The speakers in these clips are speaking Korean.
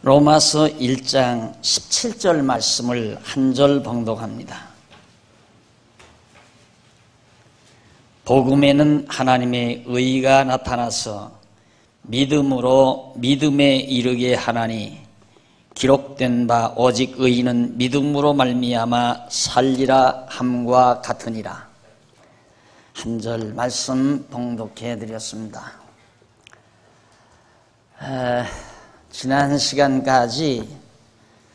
로마서 1장 17절 말씀을 한 절 봉독합니다. 복음에는 하나님의 의가 나타나서 믿음으로 믿음에 이르게 하나니 기록된 바 오직 의인은 믿음으로 말미암아 살리라 함과 같으니라. 한 절 말씀 봉독해 드렸습니다. 지난 시간까지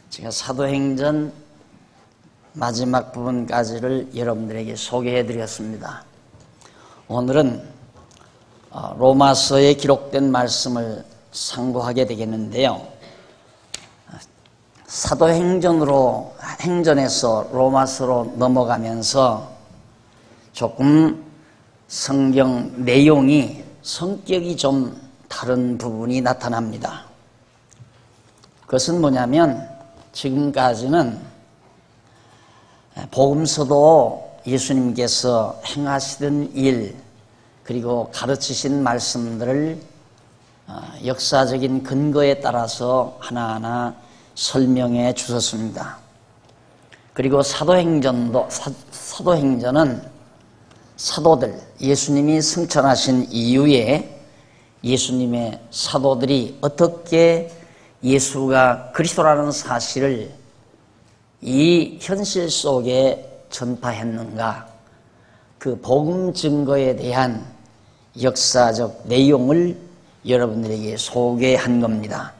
제가 사도행전 마지막 부분까지를 여러분들에게 소개해 드렸습니다. 오늘은 로마서에 기록된 말씀을 상고하게 되겠는데요. 행전에서 로마서로 넘어가면서 조금 성경 내용이 성격이 좀 다른 부분이 나타납니다. 그것은 뭐냐면 지금까지는 복음서도 예수님께서 행하시던 일 그리고 가르치신 말씀들을 역사적인 근거에 따라서 하나하나 설명해 주셨습니다. 그리고 사도행전은 사도들, 예수님이 승천하신 이후에 예수님의 사도들이 어떻게 예수가 그리스도라는 사실을 이 현실 속에 전파했는가, 그 복음 증거에 대한 역사적 내용을 여러분들에게 소개한 겁니다.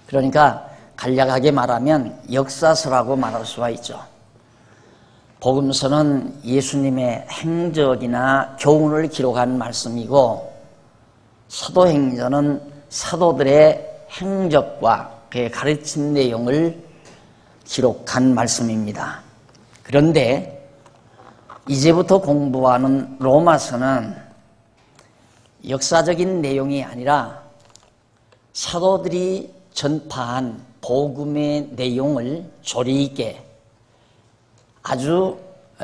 그러니까 간략하게 말하면 역사서라고 말할 수가 있죠. 복음서는 예수님의 행적이나 교훈을 기록한 말씀이고, 사도행전은 사도들의 행적과 그의 가르침 내용을 기록한 말씀입니다. 그런데 이제부터 공부하는 로마서는 역사적인 내용이 아니라 사도들이 전파한 복음의 내용을 조리 있게 아주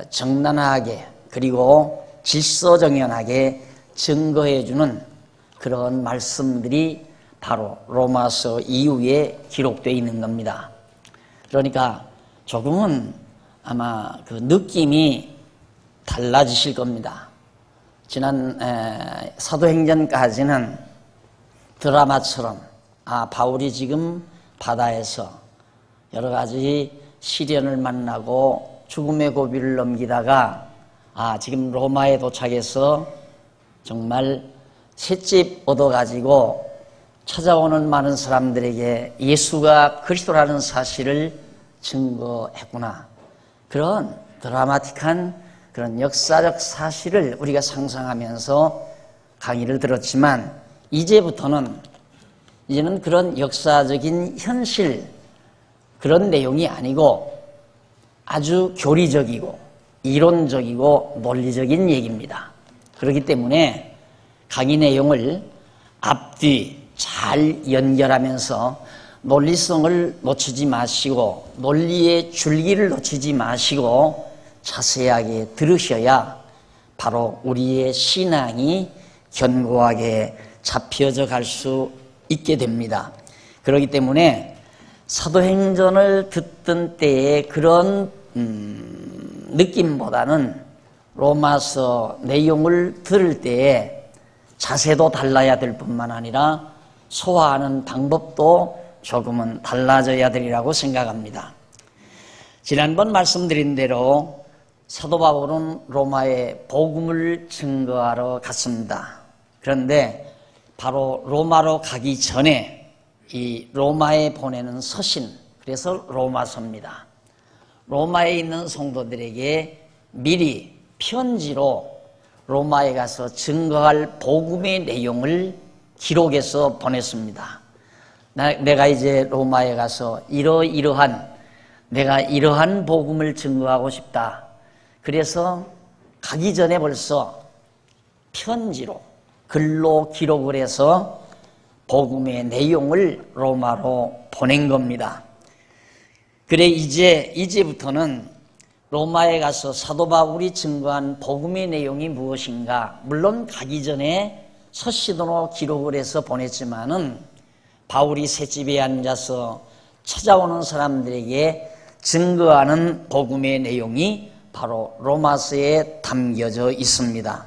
정난하게 그리고 질서정연하게 증거해주는 그런 말씀들이 바로 로마서 이후에 기록되어 있는 겁니다. 그러니까 조금은 아마 그 느낌이 달라지실 겁니다. 지난 사도행전까지는 드라마처럼 바울이 지금 바다에서 여러 가지 시련을 만나고 죽음의 고비를 넘기다가 지금 로마에 도착해서 정말 셋집 얻어가지고 찾아오는 많은 사람들에게 예수가 그리스도라는 사실을 증거했구나. 그런 드라마틱한 그런 역사적 사실을 우리가 상상하면서 강의를 들었지만 이제는 그런 역사적인 현실 그런 내용이 아니고 아주 교리적이고 이론적이고 논리적인 얘기입니다. 그렇기 때문에 강의 내용을 앞뒤 잘 연결하면서 논리성을 놓치지 마시고 논리의 줄기를 놓치지 마시고 자세하게 들으셔야 바로 우리의 신앙이 견고하게 잡혀져 갈 수 있게 됩니다. 그렇기 때문에 사도행전을 듣던 때의 그런 느낌보다는 로마서 내용을 들을 때에 자세도 달라야 될 뿐만 아니라 소화하는 방법도 조금은 달라져야 되리라고 생각합니다. 지난번 말씀드린 대로 사도 바울은 로마에 복음을 증거하러 갔습니다. 그런데 바로 로마로 가기 전에 이 로마에 보내는 서신, 그래서 로마서입니다. 로마에 있는 성도들에게 미리 편지로 로마에 가서 증거할 복음의 내용을 기록해서 보냈습니다. 내가 이제 로마에 가서 내가 이러한 복음을 증거하고 싶다. 그래서 가기 전에 벌써 편지로 글로 기록을 해서 복음의 내용을 로마로 보낸 겁니다. 그래 이제부터는 로마에 가서 사도 바울이 증거한 복음의 내용이 무엇인가, 물론 가기 전에 서신으로 기록을 해서 보냈지만은 바울이 셋집에 앉아서 찾아오는 사람들에게 증거하는 복음의 내용이 바로 로마서에 담겨져 있습니다.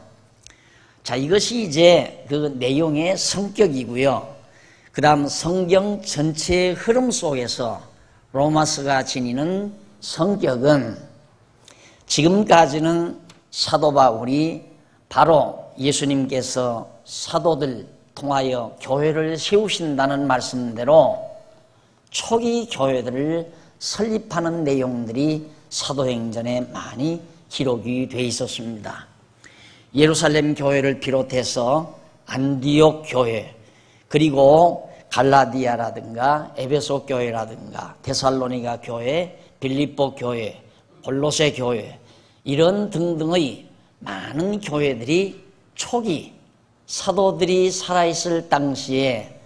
자, 이것이 이제 그 내용의 성격이고요. 그 다음 성경 전체의 흐름 속에서 로마서가 지니는 성격은 지금까지는 사도 바울이 바로 예수님께서 사도들 통하여 교회를 세우신다는 말씀대로 초기 교회들을 설립하는 내용들이 사도행전에 많이 기록이 돼 있었습니다. 예루살렘 교회를 비롯해서 안디옥 교회, 그리고 갈라디아라든가 에베소 교회라든가 데살로니가 교회, 빌립보 교회, 골로새 교회, 이런 등등의 많은 교회들이 초기 사도들이 살아있을 당시에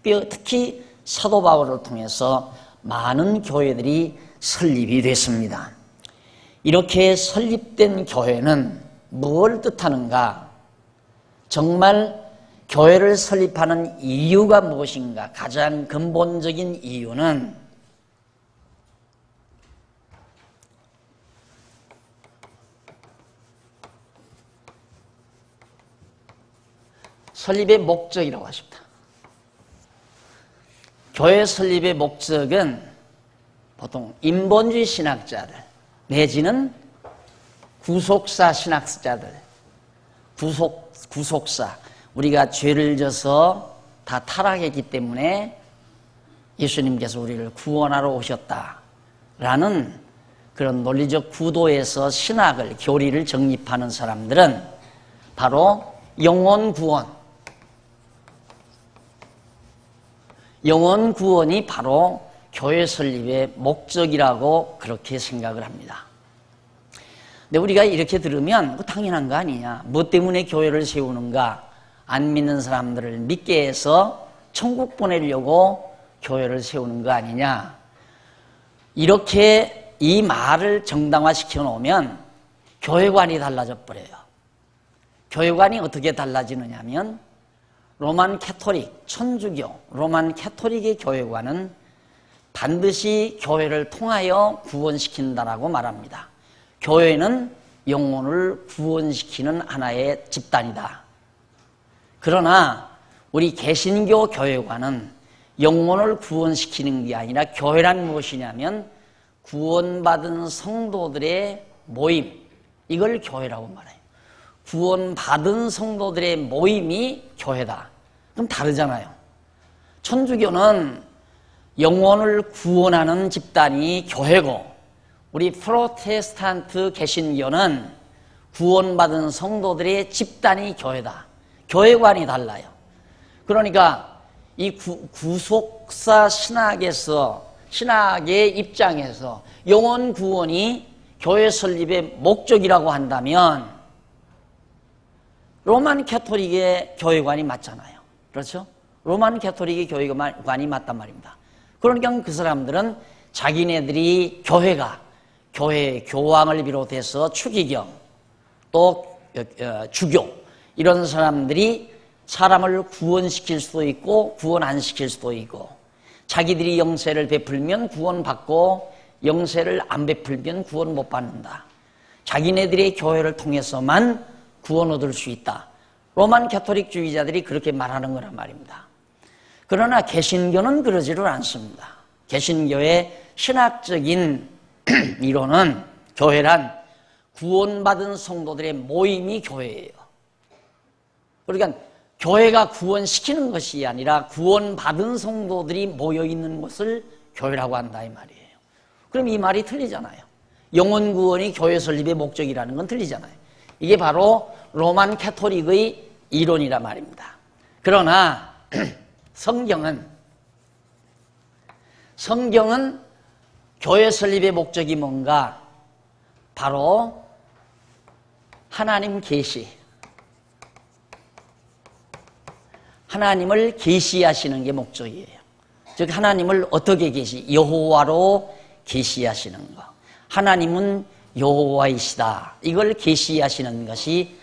특히 사도 바울을 통해서 많은 교회들이 설립이 됐습니다. 이렇게 설립된 교회는 뭘 뜻하는가? 정말 교회를 설립하는 이유가 무엇인가? 가장 근본적인 이유는 설립의 목적이라고 하십니다. 교회 설립의 목적은 보통 인본주의 신학자들 내지는 구속사 신학자들, 구속사, 우리가 죄를 져서 다 타락했기 때문에 예수님께서 우리를 구원하러 오셨다라는 그런 논리적 구도에서 신학을, 교리를 정립하는 사람들은 바로 영혼 구원이 바로 교회 설립의 목적이라고 그렇게 생각을 합니다. 근데 우리가 이렇게 들으면 당연한 거 아니냐? 뭐 때문에 교회를 세우는가? 안 믿는 사람들을 믿게 해서 천국 보내려고 교회를 세우는 거 아니냐? 이렇게 이 말을 정당화시켜 놓으면 교회관이 달라져 버려요. 교회관이 어떻게 달라지느냐 하면 로만 캐토릭, 천주교, 로만 캐토릭의 교회관은 반드시 교회를 통하여 구원시킨다라고 말합니다. 교회는 영혼을 구원시키는 하나의 집단이다. 그러나 우리 개신교 교회관은 영혼을 구원시키는 게 아니라 교회란 무엇이냐면 구원받은 성도들의 모임, 이걸 교회라고 말해요. 구원받은 성도들의 모임이 교회다. 그럼 다르잖아요. 천주교는 영혼을 구원하는 집단이 교회고, 우리 프로테스탄트 개신교는 구원받은 성도들의 집단이 교회다. 교회관이 달라요. 그러니까 이 구속사 신학의 입장에서 영혼 구원이 교회 설립의 목적이라고 한다면 로만 캐토릭의 교회관이 맞잖아요. 그렇죠? 로만 캐토릭의 교회관이 맞단 말입니다. 그러니까 그 사람들은 자기네들이 교회 교황을 비롯해서 추기경 또 주교 이런 사람들이 사람을 구원시킬 수도 있고 구원 안 시킬 수도 있고, 자기들이 영세를 베풀면 구원받고 영세를 안 베풀면 구원 못 받는다. 자기네들의 교회를 통해서만 구원 얻을 수 있다. 로만 캐토릭주의자들이 그렇게 말하는 거란 말입니다. 그러나 개신교는 그러지를 않습니다. 개신교의 신학적인 이론은 교회란 구원받은 성도들의 모임이 교회예요. 그러니까 교회가 구원시키는 것이 아니라 구원받은 성도들이 모여있는 것을 교회라고 한다 이 말이에요. 그럼 이 말이 틀리잖아요. 영혼 구원이 교회 설립의 목적이라는 건 틀리잖아요. 이게 바로 로만 캐토릭의 이론이란 말입니다. 그러나 성경은 교회 설립의 목적이 뭔가? 바로 하나님 계시, 하나님을 계시하시는 게 목적이에요. 즉 하나님을 어떻게 여호와로 계시하시는 것. 하나님은 여호와이시다. 이걸 계시하시는 것이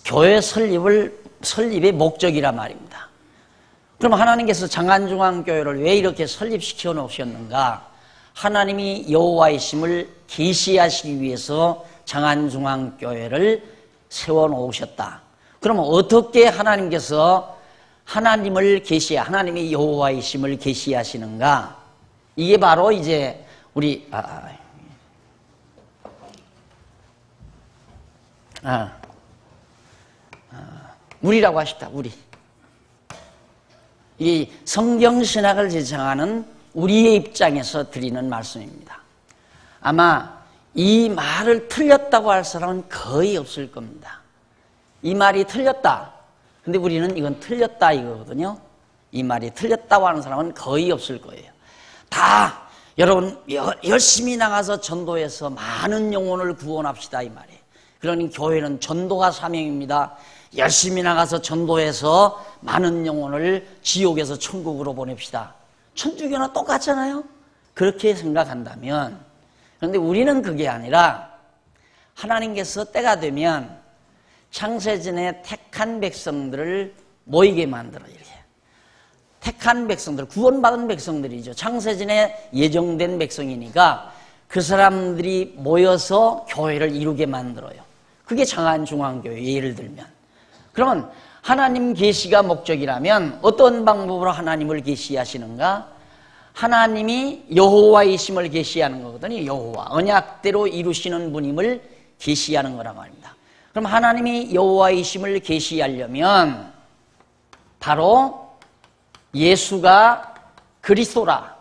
교회 설립의 목적이란 말입니다. 그럼 하나님께서 장안중앙교회를 왜 이렇게 설립시켜 놓으셨는가? 하나님이 여호와이심을 계시하시기 위해서 장안중앙교회를 세워 놓으셨다. 그러면 어떻게 하나님께서 하나님을 하나님이 여호와이심을 계시하시는가? 이게 바로 이제 우리 우리라고 하십니다. 우리. 이 성경신학을 제창하는 우리의 입장에서 드리는 말씀입니다. 아마 이 말을 틀렸다고 할 사람은 거의 없을 겁니다. 이 말이 틀렸다. 근데 우리는 이건 틀렸다 이거거든요. 이 말이 틀렸다고 하는 사람은 거의 없을 거예요. 다 여러분 열심히 나가서 전도해서 많은 영혼을 구원합시다 이 말이에요. 그러니 교회는 전도가 사명입니다. 열심히 나가서 전도해서 많은 영혼을 지옥에서 천국으로 보냅시다. 천주교나 똑같잖아요. 그렇게 생각한다면, 그런데 우리는 그게 아니라 하나님께서 때가 되면 창세전에 택한 백성들을 모이게 만들어요. 이렇게 택한 백성들, 구원받은 백성들이죠. 창세전에 예정된 백성이니까 그 사람들이 모여서 교회를 이루게 만들어요. 그게 장안중앙교회 예를 들면. 그러면 하나님 계시가 목적이라면 어떤 방법으로 하나님을 계시하시는가? 하나님이 여호와이심을 계시하는 거거든요. 여호와, 언약대로 이루시는 분임을 계시하는 거란 말입니다. 그럼 하나님이 여호와이심을 계시하려면 바로 예수가 그리스도라,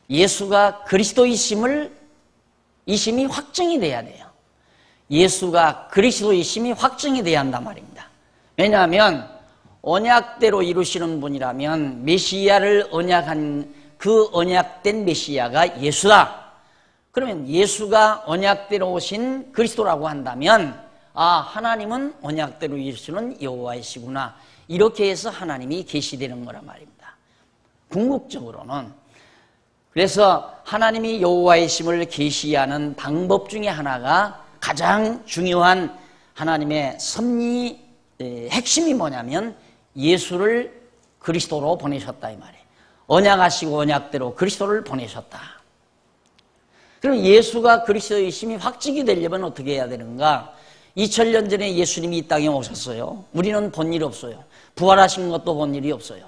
예수가 그리스도이심이 확증이 돼야 돼요. 예수가 그리스도이심이 확증이 돼야 한단 말입니다. 왜냐하면 언약대로 이루시는 분이라면 메시아를 언약한 그 언약된 메시아가 예수다. 그러면 예수가 언약대로 오신 그리스도라고 한다면 하나님은 언약대로 이루시는 여호와이시구나. 이렇게 해서 하나님이 계시되는 거란 말입니다. 궁극적으로는. 그래서 하나님이 여호와이심을 계시하는 방법 중에 하나가 가장 중요한 하나님의 섭리 핵심이 뭐냐면 예수를 그리스도로 보내셨다 이 말이에요. 언약하시고 언약대로 그리스도를 보내셨다. 그럼 예수가 그리스도이심이 확증이 되려면 어떻게 해야 되는가? 2000년 전에 예수님이 이 땅에 오셨어요. 우리는 본 일이 없어요. 부활하신 것도 본 일이 없어요.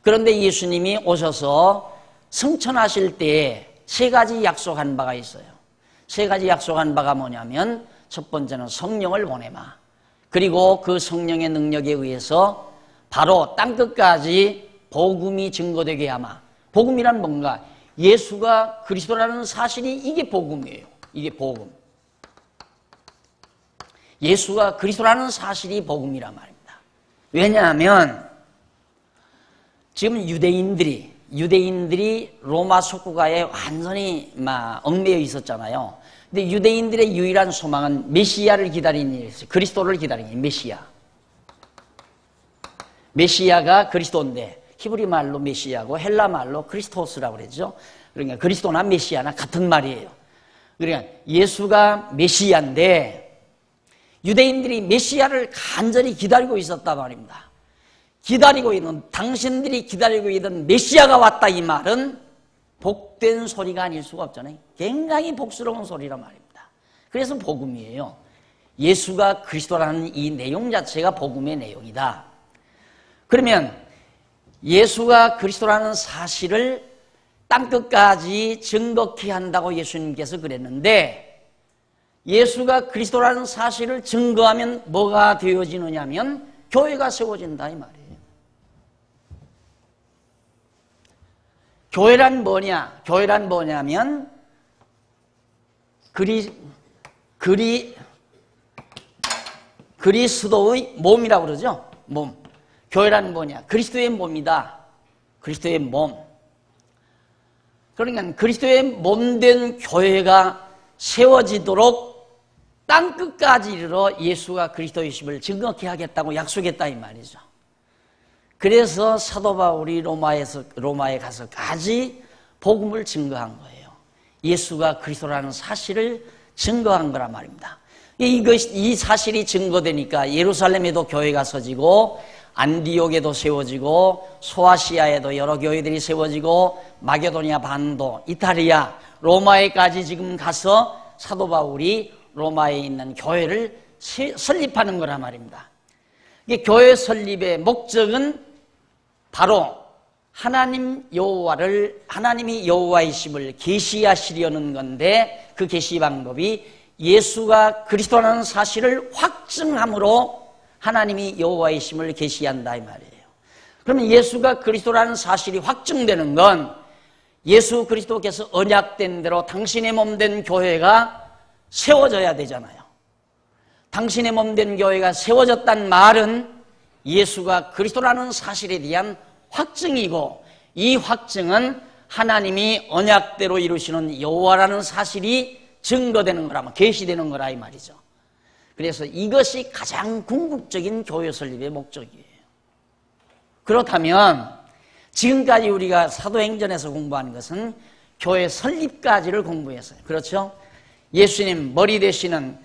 그런데 예수님이 오셔서 승천하실 때에 세 가지 약속한 바가 있어요. 세 가지 약속한 바가 뭐냐면 첫 번째는 성령을 보내마. 그리고 그 성령의 능력에 의해서 바로 땅끝까지 복음이 증거되게 하마. 복음이란 뭔가? 예수가 그리스도라는 사실이 이게 복음이에요. 이게 복음. 예수가 그리스도라는 사실이 복음이란 말입니다. 왜냐하면 지금 유대인들이 로마 속국가에 완전히 얽매여 있었잖아요. 근데 유대인들의 유일한 소망은 메시아를 기다리는 일이었어요. 그리스도를 기다리는 일, 메시아. 메시아가 그리스도인데 히브리 말로 메시아고 헬라 말로 크리스토스라고 그러죠. 그러니까 그리스도나 메시아나 같은 말이에요. 그러니까 예수가 메시아인데 유대인들이 메시아를 간절히 기다리고 있었단 말입니다. 당신들이 기다리고 있던 메시아가 왔다 이 말은 복된 소리가 아닐 수가 없잖아요. 굉장히 복스러운 소리란 말입니다. 그래서 복음이에요. 예수가 그리스도라는 이 내용 자체가 복음의 내용이다. 그러면 예수가 그리스도라는 사실을 땅끝까지 증거케 한다고 예수님께서 그랬는데 예수가 그리스도라는 사실을 증거하면 뭐가 되어지느냐면 교회가 세워진다 이 말이에요. 교회란 뭐냐? 교회란 뭐냐면 그리스도의 몸이라고 그러죠. 몸. 교회란 뭐냐? 그리스도의 몸이다. 그리스도의 몸. 그러니까 그리스도의 몸된 교회가 세워지도록 땅끝까지 이르러 예수가 그리스도이심을 증거케 하겠다고 약속했다 이 말이죠. 그래서 사도 바울이 로마에 가서까지 복음을 증거한 거예요. 예수가 그리스도라는 사실을 증거한 거란 말입니다. 이 사실이 증거되니까 예루살렘에도 교회가 서지고 안디옥에도 세워지고 소아시아에도 여러 교회들이 세워지고 마게도니아 반도, 이탈리아, 로마에까지 지금 가서 사도 바울이 로마에 있는 교회를 설립하는 거란 말입니다. 이게 교회 설립의 목적은 바로 하나님이 여호와이심을 계시하시려는 건데, 그 계시 방법이 예수가 그리스도라는 사실을 확증함으로 하나님이 여호와이심을 계시한다 이 말이에요. 그러면 예수가 그리스도라는 사실이 확증되는 건 예수 그리스도께서 언약된 대로 당신의 몸된 교회가 세워져야 되잖아요. 당신의 몸된 교회가 세워졌단 말은 예수가 그리스도라는 사실에 대한 확증이고, 이 확증은 하나님이 언약대로 이루시는 여호와라는 사실이 증거되는 거라면 계시되는 거라 이 말이죠. 그래서 이것이 가장 궁극적인 교회 설립의 목적이에요. 그렇다면 지금까지 우리가 사도행전에서 공부하는 것은 교회 설립까지를 공부했어요. 그렇죠? 예수님 머리 되시는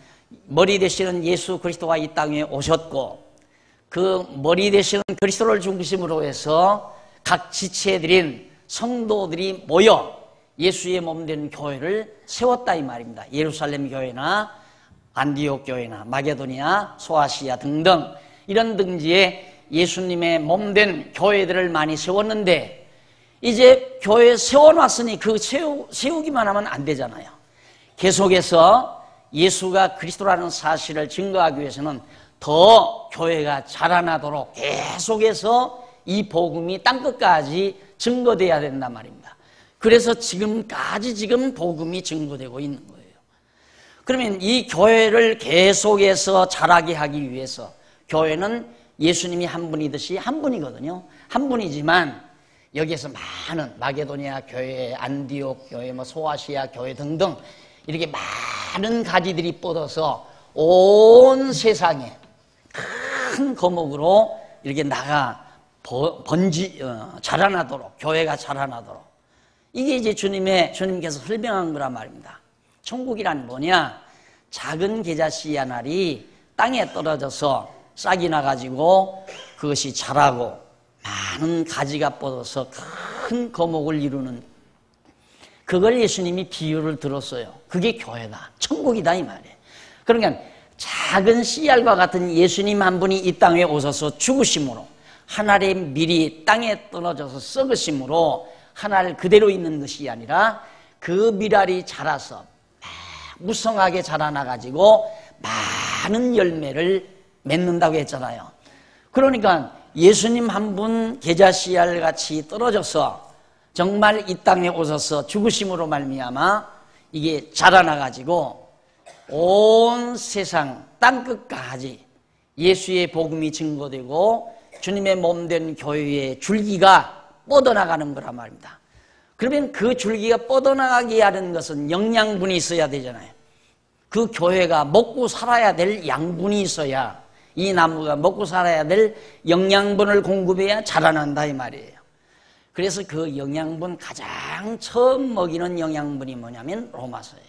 예수 그리스도가 이 땅에 오셨고, 그 머리 되시는 그리스도를 중심으로 해서 각 지체들인 성도들이 모여 예수의 몸된 교회를 세웠다 이 말입니다. 예루살렘 교회나 안디옥 교회나 마게도니아, 소아시아 등등 이런 등지에 예수님의 몸된 교회들을 많이 세웠는데, 이제 교회 세워놨으니 그 세우기만 하면 안 되잖아요. 계속해서 예수가 그리스도라는 사실을 증거하기 위해서는 더 교회가 자라나도록 계속해서 이 복음이 땅끝까지 증거돼야 된단 말입니다. 그래서 지금까지 복음이 증거되고 있는 거예요. 그러면 이 교회를 계속해서 자라게 하기 위해서, 교회는 예수님이 한 분이듯이 한 분이거든요. 한 분이지만 여기에서 많은 마게도니아 교회, 안디옥 교회, 소아시아 교회 등등 이렇게 많은 가지들이 뻗어서 온 세상에 큰 거목으로 이렇게 자라나도록, 교회가 자라나도록, 이게 이제 주님께서 설명한 거란 말입니다. 천국이란 뭐냐? 작은 계자씨 한 알이 땅에 떨어져서 싹이 나가지고 그것이 자라고 많은 가지가 뻗어서 큰 거목을 이루는, 그걸 예수님이 비유를 들었어요. 그게 교회다, 천국이다 이 말이에요. 그러니까 작은 씨알과 같은 예수님 한 분이 이 땅에 오셔서 죽으심으로 한 알의 밀이 땅에 떨어져서 썩으심으로 한 알 그대로 있는 것이 아니라 그 밀알이 자라서 무성하게 자라나가지고 많은 열매를 맺는다고 했잖아요. 그러니까 예수님 한 분 계자씨알 같이 떨어져서 정말 이 땅에 오셔서 죽으심으로 말미암아 이게 자라나가지고 온 세상 땅끝까지 예수의 복음이 증거되고 주님의 몸된 교회의 줄기가 뻗어나가는 거란 말입니다. 그러면 그 줄기가 뻗어나가게 하는 것은 영양분이 있어야 되잖아요. 그 교회가 먹고 살아야 될 양분이 있어야, 이 나무가 먹고 살아야 될 영양분을 공급해야 자라난다 이 말이에요. 그래서 그 영양분, 가장 처음 먹이는 영양분이 뭐냐면 로마서예요.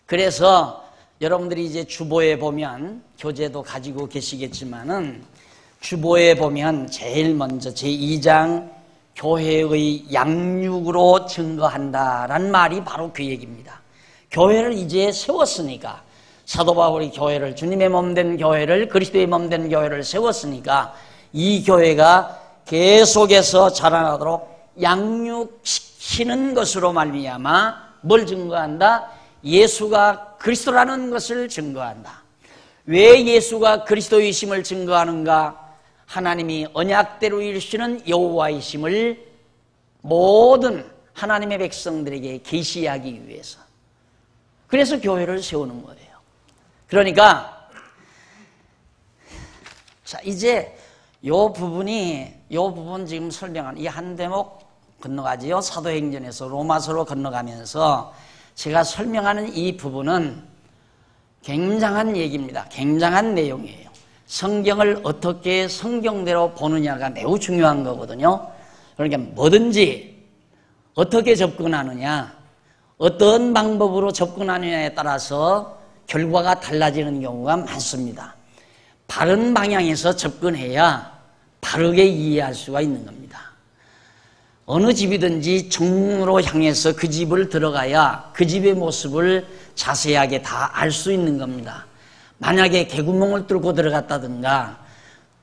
그래서 여러분들이 이제 주보에 보면, 교재도 가지고 계시겠지만은 주보에 보면 제일 먼저 제2장 교회의 양육으로 증거한다라는 말이 바로 그 얘기입니다. 교회를 이제 세웠으니까, 사도 바울이 교회를, 주님의 몸된 교회를, 그리스도의 몸된 교회를 세웠으니까 이 교회가 계속해서 자라나도록 양육시키는 것으로 말미암아 뭘 증거한다? 예수가 그리스도라는 것을 증거한다. 왜 예수가 그리스도이심을 증거하는가? 하나님이 언약대로 이루시는 여호와이심을 모든 하나님의 백성들에게 계시하기 위해서, 그래서 교회를 세우는 거예요. 그러니까 자, 이제 요 부분 지금 설명한 이 한 대목 건너가지요. 사도행전에서 로마서로 건너가면서 제가 설명하는 이 부분은 굉장한 얘기입니다. 굉장한 내용이에요. 성경을 어떻게 성경대로 보느냐가 매우 중요한 거거든요. 그러니까 뭐든지 어떻게 접근하느냐, 어떤 방법으로 접근하느냐에 따라서 결과가 달라지는 경우가 많습니다. 바른 방향에서 접근해야 바르게 이해할 수가 있는 겁니다. 어느 집이든지 정문으로 향해서 그 집을 들어가야 그 집의 모습을 자세하게 다 알 수 있는 겁니다. 만약에 개구멍을 뚫고 들어갔다든가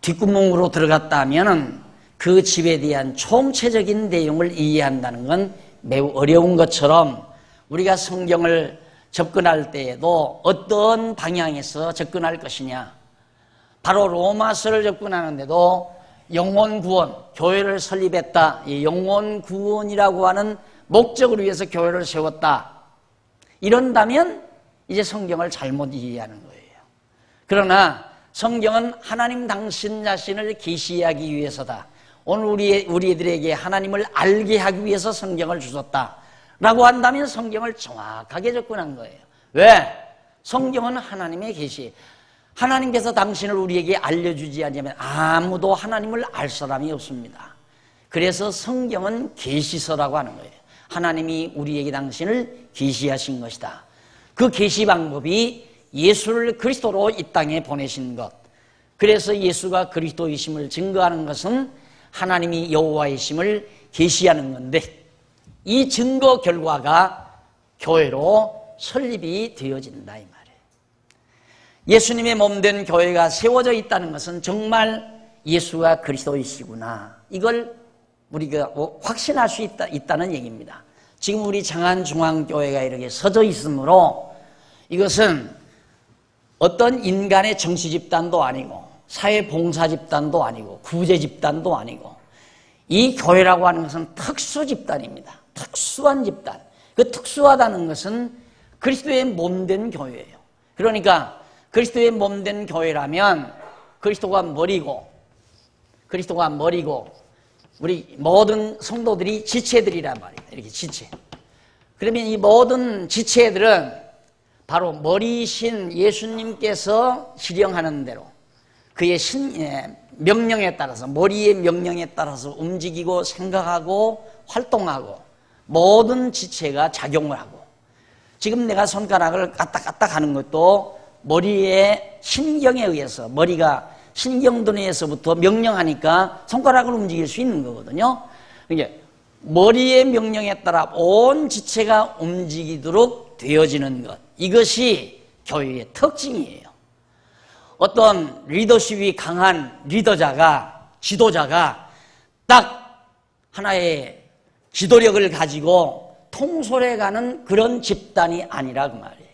뒷구멍으로 들어갔다 하면은 그 집에 대한 총체적인 내용을 이해한다는 건 매우 어려운 것처럼 우리가 성경을 접근할 때에도 어떤 방향에서 접근할 것이냐, 바로 로마서를 접근하는데도 영혼 구원, 교회를 설립했다, 이 영혼 구원이라고 하는 목적을 위해서 교회를 세웠다, 이런다면 이제 성경을 잘못 이해하는 거예요. 그러나 성경은 하나님 당신 자신을 계시하기 위해서다, 오늘 우리들에게 하나님을 알게 하기 위해서 성경을 주셨다 라고 한다면 성경을 정확하게 접근한 거예요. 왜? 성경은 하나님의 계시, 하나님께서 당신을 우리에게 알려주지 않으면 아무도 하나님을 알 사람이 없습니다. 그래서 성경은 계시서라고 하는 거예요. 하나님이 우리에게 당신을 계시하신 것이다. 그 계시 방법이 예수를 그리스도로 이 땅에 보내신 것, 그래서 예수가 그리스도이심을 증거하는 것은 하나님이 여호와이심을 계시하는 건데, 이 증거 결과가 교회로 설립이 되어진다 이 말이에요. 예수님의 몸된 교회가 세워져 있다는 것은 정말 예수가 그리스도이시구나, 이걸 우리가 확신할 수 있다는 얘기입니다. 지금 우리 장안중앙교회가 이렇게 서져 있으므로 이것은 어떤 인간의 정치집단도 아니고 사회봉사집단도 아니고 구제집단도 아니고, 이 교회라고 하는 것은 특수집단입니다. 특수한 집단. 그 특수하다는 것은 그리스도의 몸된 교회예요. 그러니까 그리스도의 몸된 교회라면 그리스도가 머리고 우리 모든 성도들이 지체들이란 말이에요. 이렇게 지체. 그러면 이 모든 지체들은 바로 머리신 예수님께서 실행하는 대로 그의 명령에 따라서, 머리의 명령에 따라서 움직이고 생각하고 활동하고 모든 지체가 작용을 하고, 지금 내가 손가락을 까딱까딱 하는 것도 머리의 신경에 의해서, 머리가 신경도내에서부터 명령하니까 손가락을 움직일 수 있는 거거든요. 이게 머리의 명령에 따라 온 지체가 움직이도록 되어지는 것, 이것이 교회의 특징이에요. 어떤 리더십이 강한 지도자가 딱 하나의 지도력을 가지고 통솔해가는 그런 집단이 아니라 그 말이에요.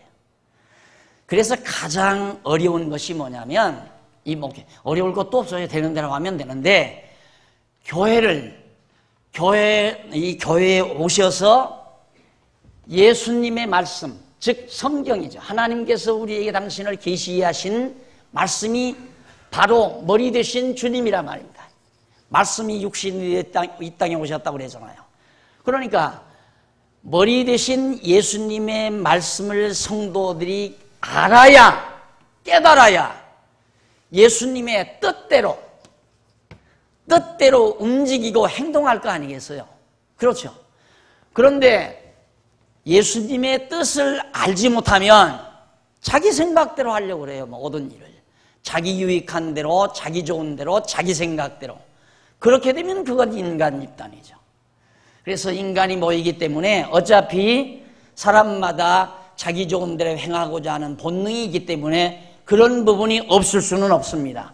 그래서 가장 어려운 것이 뭐냐면, 어려울 것도 없어요. 되는 대로 하면 되는데, 이 교회에 오셔서 예수님의 말씀, 즉 성경이죠. 하나님께서 우리에게 당신을 계시하신 말씀이 바로 머리 되신 주님이란 말입니다. 말씀이 육신이 이 땅에 오셨다고 그러잖아요. 그러니까 머리 되신 예수님의 말씀을 성도들이 알아야, 깨달아야 예수님의 뜻대로 움직이고 행동할 거 아니겠어요? 그렇죠. 그런데 예수님의 뜻을 알지 못하면 자기 생각대로 하려고 그래요. 모든 일을 자기 유익한 대로, 자기 좋은 대로, 자기 생각대로. 그렇게 되면 그건 인간 집단이죠. 그래서 인간이 모이기 때문에 어차피 사람마다 자기 좋은 대로 행하고자 하는 본능이 있기 때문에 그런 부분이 없을 수는 없습니다.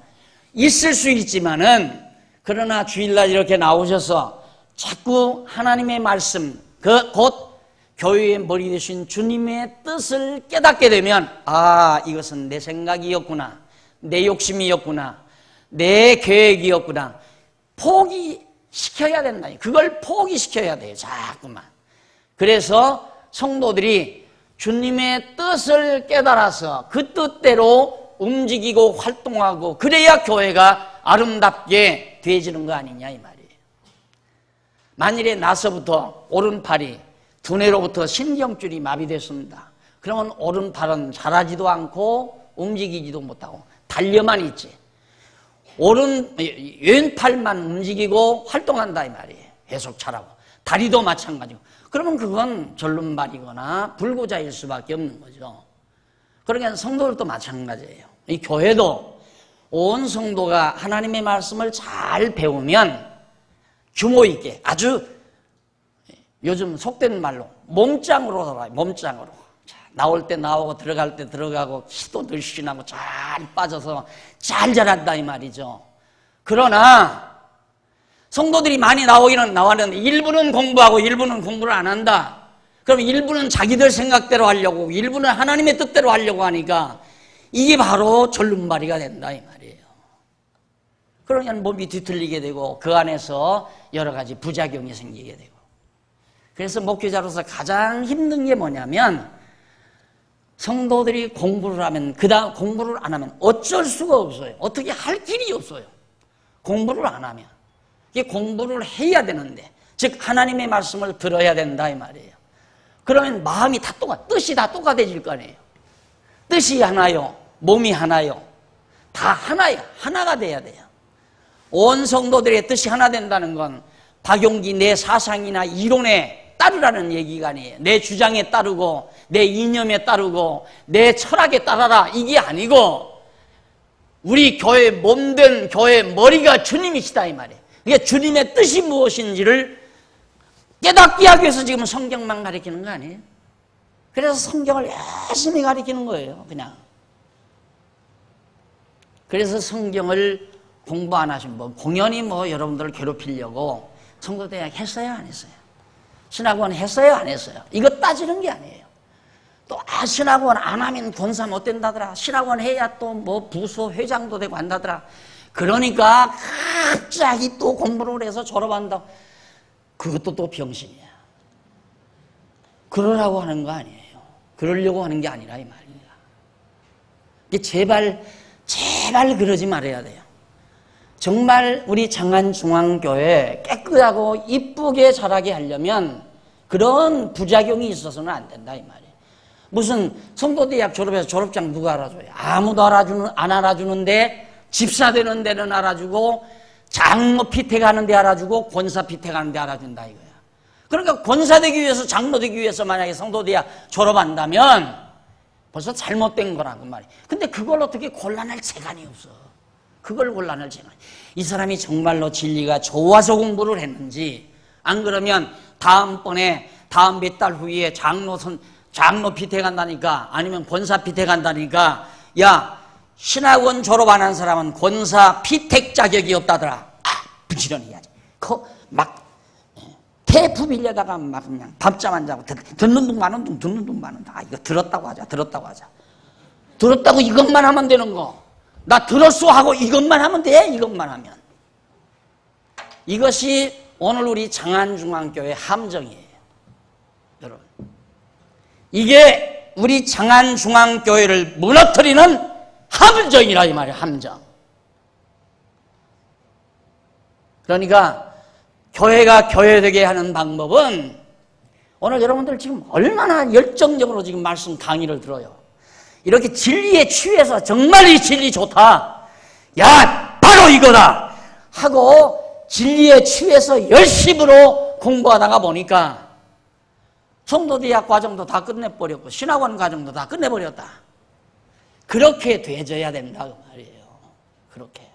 있을 수 있지만은, 그러나 주일날 이렇게 나오셔서 자꾸 하나님의 말씀, 곧 교회의 머리 되신 주님의 뜻을 깨닫게 되면, 이것은 내 생각이었구나, 내 욕심이었구나, 내 계획이었구나, 포기시켜야 된다. 그걸 포기시켜야 돼요, 자꾸만. 그래서 성도들이 주님의 뜻을 깨달아서 그 뜻대로 움직이고 활동하고, 그래야 교회가 아름답게 되어지는 거 아니냐 이 말이에요. 만일에 나서부터 오른팔이 두뇌로부터 신경줄이 마비됐습니다. 그러면 오른팔은 자라지도 않고 움직이지도 못하고 달려만 있지, 왼팔만 움직이고 활동한다 이 말이에요. 계속 자라고. 다리도 마찬가지고. 그러면 그건 절름발이거나 불구자일 수밖에 없는 거죠. 그러니까 성도들도 마찬가지예요. 이 교회도 온 성도가 하나님의 말씀을 잘 배우면 규모 있게 아주 요즘 속된 말로 몸짱으로 돌아요. 몸짱으로. 자, 나올 때 나오고 들어갈 때 들어가고 시도 늘씬하고 잘 빠져서 잘 자란다 이 말이죠. 그러나 성도들이 많이 나오기는 나왔는데 일부는 공부하고 일부는 공부를 안 한다. 그럼 일부는 자기들 생각대로 하려고 일부는 하나님의 뜻대로 하려고 하니까 이게 바로 절름발이가 된다 이 말이에요. 그러면 몸이 뒤틀리게 되고 그 안에서 여러 가지 부작용이 생기게 되고. 그래서 목회자로서 가장 힘든 게 뭐냐면 성도들이 공부를 하면 그다음 공부를 안 하면 어쩔 수가 없어요. 어떻게 할 길이 없어요. 공부를 안 하면. 이게 공부를 해야 되는데 즉 하나님의 말씀을 들어야 된다 이 말이에요. 그러면 마음이 다 뜻이 다 똑같아질 거 아니에요. 뜻이 하나요. 몸이 하나요. 다 하나야. 하나가 돼야 돼요. 온 성도들의 뜻이 하나 된다는 건 박용기 내 사상이나 이론에 따르라는 얘기가 아니에요. 내 주장에 따르고 내 이념에 따르고 내 철학에 따라라 이게 아니고 우리 교회 몸된 교회 머리가 주님이시다 이 말이에요. 이게 주님의 뜻이 무엇인지를 깨닫게 하기 위해서 지금 성경만 가르치는 거 아니에요? 그래서 성경을 열심히 가르치는 거예요. 그냥. 그래서 성경을 공부 안 하신 분 공연히 여러분들을 괴롭히려고 성도대학 했어요 안 했어요? 신학원 했어요 안 했어요? 이거 따지는 게 아니에요. 또 신학원 안 하면 권사 못 된다더라. 신학원 해야 또 부서 회장도 되고 한다더라. 그러니까 갑자기 또 공부를 해서 졸업한다. 그것도 또 병신이야. 그러라고 하는 거 아니에요. 그러려고 하는 게 아니라 이 말입니다. 제발 그러지 말아야 돼요. 정말 우리 장안중앙교회 깨끗하고 이쁘게 자라게 하려면 그런 부작용이 있어서는 안 된다 이 말이에요. 무슨 성도대학 졸업해서 졸업장 누가 알아줘요? 아무도 안 알아주는데 집사 되는 데는 알아주고 장로 피택하는 데 알아주고 권사 피택하는 데 알아준다 이거야. 그러니까 권사 되기 위해서 장로 되기 위해서 만약에 성도대학 졸업한다면 벌써 잘못된 거라고 말이에요. 근데 그걸 어떻게 곤란할 재간이 없어. 그걸 곤란할 재간이. 이 사람이 정말로 진리가 좋아서 공부를 했는지 안 그러면 다음번에 다음 몇 달 후에 장로 피택한다니까 아니면 권사 피택한다니까 야 신학원 졸업 안 한 사람은 권사 피택 자격이 없다더라. 부지런히 해야지. 막 테이프 빌려다가 막 그냥 밤잠 안 자고 듣는 둥 마는 둥 듣는 둥 마는 둥. 이거 들었다고 하자. 들었다고 이것만 하면 되는 거. 나 들었어 하고 이것만 하면 돼. 이것만 하면. 이것이 오늘 우리 장안중앙교회 함정이에요. 여러분. 이게 우리 장안중앙교회를 무너뜨리는 함정이라 이 말이에요. 함정. 그러니까 교회가 교회되게 하는 방법은 오늘 여러분들 지금 얼마나 열정적으로 지금 말씀 강의를 들어요. 이렇게 진리에 취해서 정말 이 진리 좋다. 야 바로 이거다 하고 진리에 취해서 열심으로 공부하다가 보니까 성도대학 과정도 다 끝내버렸고 신학원 과정도 다 끝내버렸다. 그렇게 돼져야 된다고 말이에요. 그렇게.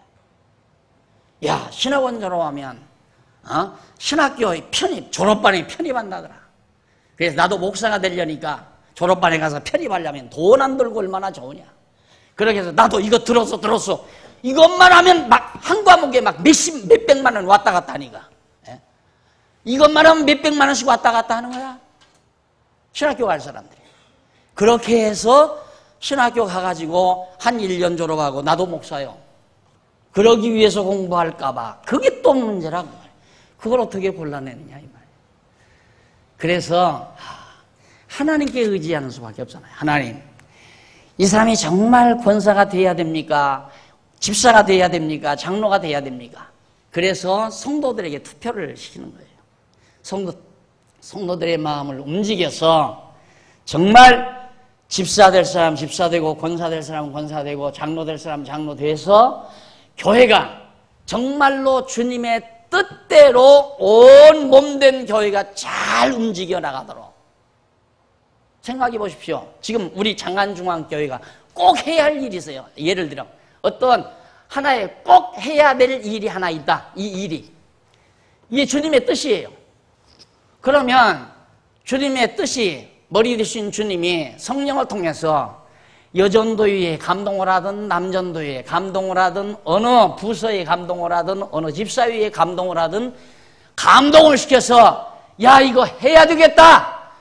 야 신학원 졸업하면 신학교의 편입 졸업반에 편입한다더라. 그래서 나도 목사가 되려니까 졸업반에 가서 편입하려면 돈 안 들고 얼마나 좋으냐. 그렇게 해서 나도 이거 들었어. 이것만 하면 막 한 과목에 막 몇백만 원 왔다 갔다 하니까. 예? 이것만 하면 몇백만 원씩 왔다 갔다 하는 거야. 신학교 갈 사람들이. 그렇게 해서 신학교 가가지고 한 1년 졸업하고 나도 목사요. 그러기 위해서 공부할까봐. 그게 또 문제라고 말이에요. 그걸 어떻게 골라내느냐 이 말이에요. 그래서 하나님께 의지하는 수밖에 없잖아요. 하나님, 이 사람이 정말 권사가 돼야 됩니까? 집사가 돼야 됩니까? 장로가 돼야 됩니까? 그래서 성도들에게 투표를 시키는 거예요. 성도들의 마음을 움직여서 정말 집사 될 사람 집사 되고 권사 될 사람 권사 되고 장로 될 사람 장로 돼서 교회가 정말로 주님의 뜻대로 온 몸된 교회가 잘 움직여 나가도록 생각해 보십시오. 지금 우리 장안중앙교회가 꼭 해야 할 일이 있어요. 예를 들어 어떤 하나의 꼭 해야 될 일이 하나 있다. 이 일이. 이게 주님의 뜻이에요. 그러면 주님의 뜻이 머리 되신 주님이 성령을 통해서 여전도회에 감동을 하든 남전도회에 감동을 하든 어느 부서에 감동을 하든 어느 집사회에 감동을 하든 감동을 시켜서 야 이거 해야 되겠다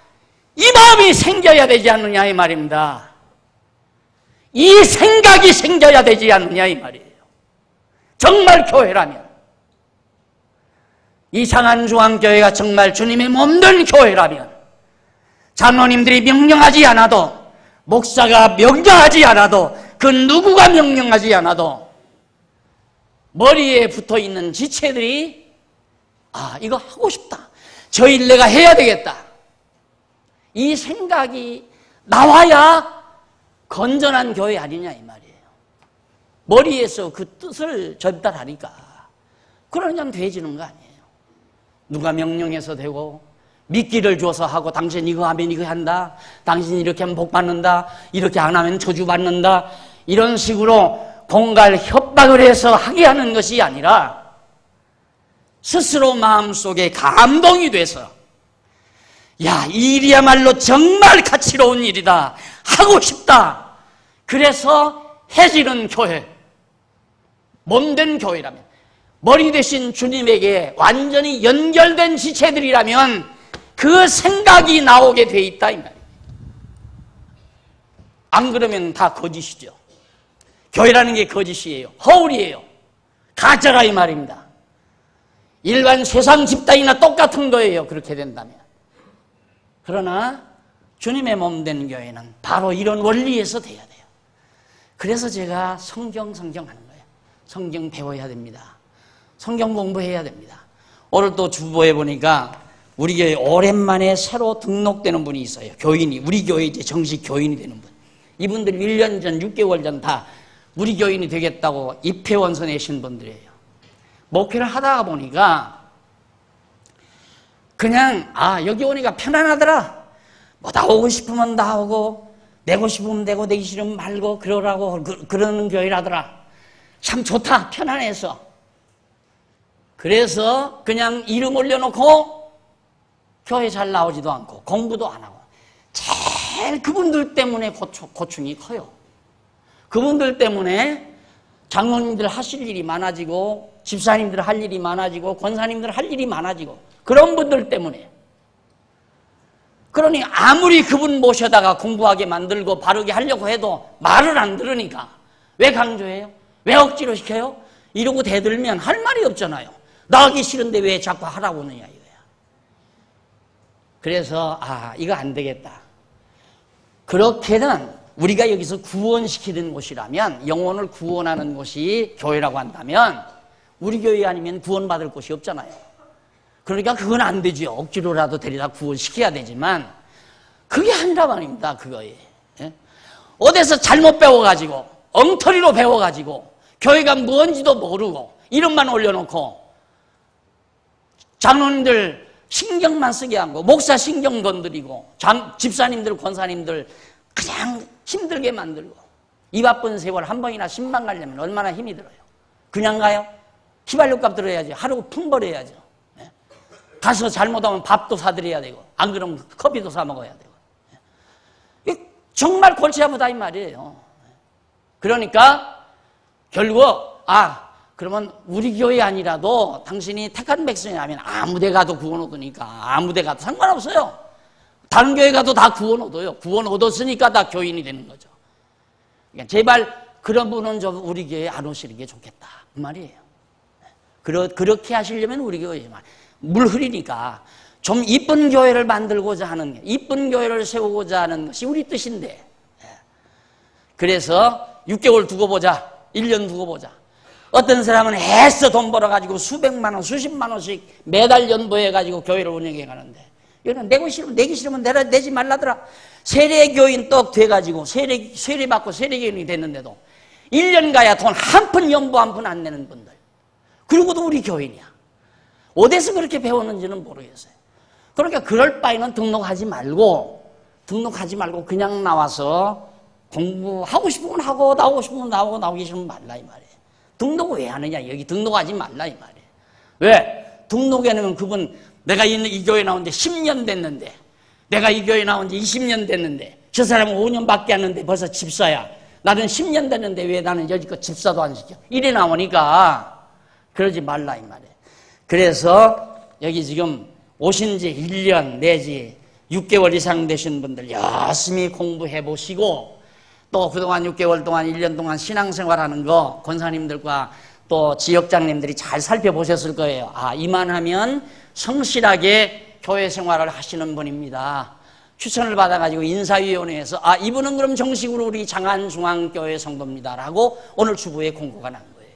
이 마음이 생겨야 되지 않느냐 이 말입니다. 이 생각이 생겨야 되지 않느냐 이 말이에요. 정말 교회라면 이 장안중앙교회가 정말 주님의 몸된 교회라면 장로님들이 명령하지 않아도 목사가 명령하지 않아도 그 누구가 명령하지 않아도 머리에 붙어있는 지체들이 아 이거 하고 싶다 저 일 내가 해야 되겠다 이 생각이 나와야 건전한 교회 아니냐 이 말이에요. 머리에서 그 뜻을 전달하니까 그러면 되지는 거 아니에요. 누가 명령해서 되고 미끼를 줘서 하고 당신 이거 하면 이거 한다 당신 이렇게 하면 복 받는다 이렇게 안 하면 저주 받는다 이런 식으로 공갈 협박을 해서 하게 하는 것이 아니라 스스로 마음속에 감동이 돼서 야, 이 일이야말로 정말 가치로운 일이다 하고 싶다 그래서 해지는 교회 몸된 교회라면 머리 대신 주님에게 완전히 연결된 지체들이라면 그 생각이 나오게 돼 있다 이 말이에요. 안 그러면 다 거짓이죠. 교회라는 게 거짓이에요. 허울이에요. 가짜라 이 말입니다. 일반 세상 집단이나 똑같은 거예요. 그렇게 된다면. 그러나 주님의 몸된 교회는 바로 이런 원리에서 돼야 돼요. 그래서 제가 성경 하는 거예요. 성경 배워야 됩니다. 성경 공부해야 됩니다. 오늘 또 주보에 보니까 우리 교회 오랜만에 새로 등록되는 분이 있어요. 교인이. 우리 교회 이제 정식 교인이 되는 분. 이분들 1년 전, 6개월 전 다 우리 교인이 되겠다고 입회원서 내신 분들이에요. 목회를 하다가 보니까 그냥 여기 오니까 편안하더라. 뭐 나오고 싶으면 나오고 내고 싶으면 내고 내기 싫으면 말고 그러라고 그러는 교회라더라. 참 좋다. 편안해서. 그래서 그냥 이름 올려놓고 교회 잘 나오지도 않고 공부도 안 하고 제일 그분들 때문에 고충이 커요. 그분들 때문에 장로님들 하실 일이 많아지고 집사님들 할 일이 많아지고 권사님들 할 일이 많아지고 그런 분들 때문에 그러니 아무리 그분 모셔다가 공부하게 만들고 바르게 하려고 해도 말을 안 들으니까 왜 강조해요? 왜 억지로 시켜요? 이러고 대들면 할 말이 없잖아요. 나가기 싫은데 왜 자꾸 하라고 하느냐 이거야. 그래서 이거 안 되겠다. 그렇게는 우리가 여기서 구원시키는 곳이라면 영혼을 구원하는 곳이 교회라고 한다면 우리 교회 아니면 구원받을 곳이 없잖아요. 그러니까 그건 안 되죠. 억지로라도 데려다 구원시켜야 되지만 그게 아니라 말입니다. 그거에 어디서 잘못 배워가지고 엉터리로 배워가지고 교회가 뭔지도 모르고 이름만 올려놓고 장로님들 신경만 쓰게 하고 목사 신경 건드리고 집사님들 권사님들 그냥 힘들게 만들고 이 바쁜 세월 한 번이나 신방 가려면 얼마나 힘이 들어요. 그냥 가요? 휘발유값 들어야지. 하루 풍벌해야죠. 가서 잘못하면 밥도 사드려야 되고 안 그러면 커피도 사 먹어야 되고 정말 골치 아프다 이 말이에요. 그러니까 결국 그러면 우리 교회 아니라도 당신이 택한 백성이라면 아무 데 가도 구원 얻으니까 아무 데 가도 상관없어요. 다른 교회 가도 다 구원 얻어요. 구원 얻었으니까 다 교인이 되는 거죠. 그러니까 제발 그런 분은 좀 우리 교회에 안 오시는 게 좋겠다 그 말이에요. 그렇게 하시려면 우리 교회에 물 흐리니까 좀 이쁜 교회를 만들고자 하는 이쁜 교회를 세우고자 하는 것이 우리 뜻인데 그래서 6개월 두고 보자 1년 두고 보자. 어떤 사람은 애써 돈 벌어가지고 수백만 원, 수십만 원씩 매달 연보해가지고 교회를 운영해 가는데 이거는 내기 싫으면 내지 말라더라. 세례교인 떡 돼가지고 세례 받고 세례교인이 됐는데도 1년 가야 돈 한 푼 연보 한 푼 안 내는 분들. 그리고도 우리 교인이야. 어디서 그렇게 배웠는지는 모르겠어요. 그러니까 그럴 바에는 등록하지 말고 그냥 나와서 공부하고 싶으면 하고 나오고 싶으면 나오고 나오기 싫으면 말라 이 말이에요. 등록 왜 하느냐? 여기 등록하지 말라 이 말이에요. 왜? 등록해놓으면 그분 내가 이 교회 나온 지 10년 됐는데, 내가 이 교회 나온 지 20년 됐는데, 저 사람은 5년밖에 안 했는데 벌써 집사야. 나는 10년 됐는데 왜 나는 여지껏 집사도 안 시켜? 이래 나오니까 그러지 말라 이 말이에요. 그래서 여기 지금 오신 지 1년 내지 6개월 이상 되신 분들 열심히 공부해 보시고, 또 그동안 6개월 동안 1년 동안 신앙생활하는 거 권사님들과 또 지역장님들이 잘 살펴보셨을 거예요. 아, 이만하면 성실하게 교회 생활을 하시는 분입니다. 추천을 받아가지고 인사위원회에서 아, 이분은 그럼 정식으로 우리 장안중앙교회 성도입니다 라고 오늘 주부에 공고가 난 거예요.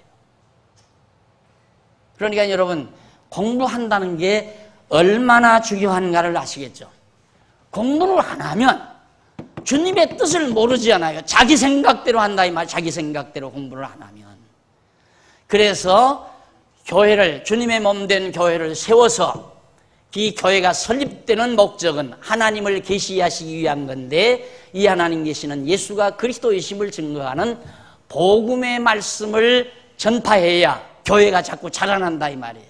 그러니까 여러분, 공부한다는 게 얼마나 중요한가를 아시겠죠? 공부를 안 하면 주님의 뜻을 모르지 않아요. 자기 생각대로 한다 이 말, 자기 생각대로 공부를 안 하면. 그래서 교회를, 주님의 몸 된 교회를 세워서 이 교회가 설립되는 목적은 하나님을 계시하시기 위한 건데, 이 하나님 계시는 예수가 그리스도이심을 증거하는 복음의 말씀을 전파해야 교회가 자꾸 자라난다 이 말이에요.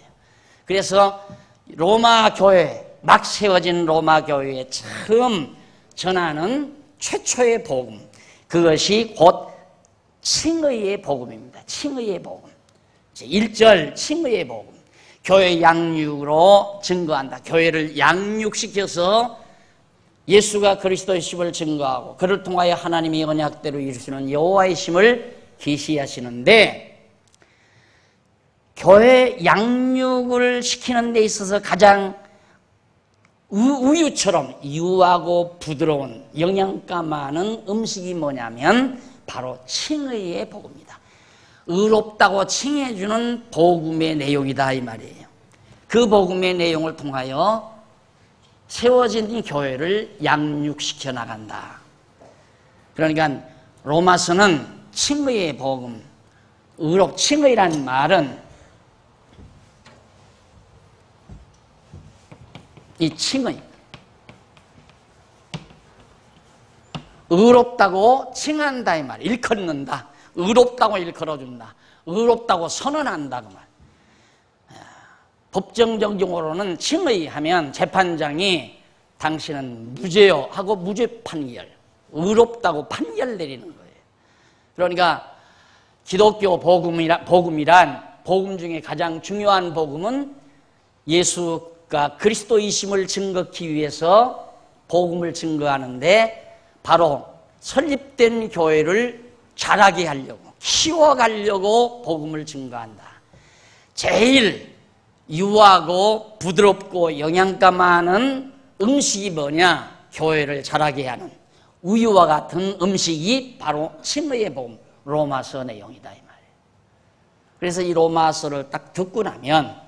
그래서 로마 교회, 막 세워진 로마 교회에 처음 전하는 최초의 복음, 그것이 곧 칭의의 복음입니다. 칭의의 복음. 1절 칭의의 복음. 교회 양육으로 증거한다. 교회를 양육시켜서 예수가 그리스도의 심을 증거하고 그를 통하여 하나님이 언약대로 이루시는 여호와의 심을 계시하시는데, 교회 양육을 시키는 데 있어서 가장 우유처럼 유하고 부드러운 영양가 많은 음식이 뭐냐면 바로 칭의의 복음입니다. 의롭다고 칭해주는 복음의 내용이다 이 말이에요. 그 복음의 내용을 통하여 세워진 이 교회를 양육시켜 나간다. 그러니까 로마서는 칭의의 복음, 칭의라는 말은 이 칭의, 의롭다고 칭한다 이 말, 일컫는다. 의롭다고 일컬어준다. 의롭다고 선언한다 그 말. 법정적 용어로는 칭의하면 재판장이 당신은 무죄요 하고 무죄 판결, 의롭다고 판결 내리는 거예요. 그러니까 기독교 복음이란 복음 중에 가장 중요한 복음은 예수가 그리스도이심을 증거하기 위해서 복음을 증거하는데, 바로 설립된 교회를 자라게 하려고, 키워가려고 복음을 증거한다. 제일 유하고 부드럽고 영양가 많은 음식이 뭐냐? 교회를 자라게 하는 우유와 같은 음식이 바로 칭의의 복음, 로마서 내용이다 이 말이에요. 그래서 이 로마서를 딱 듣고 나면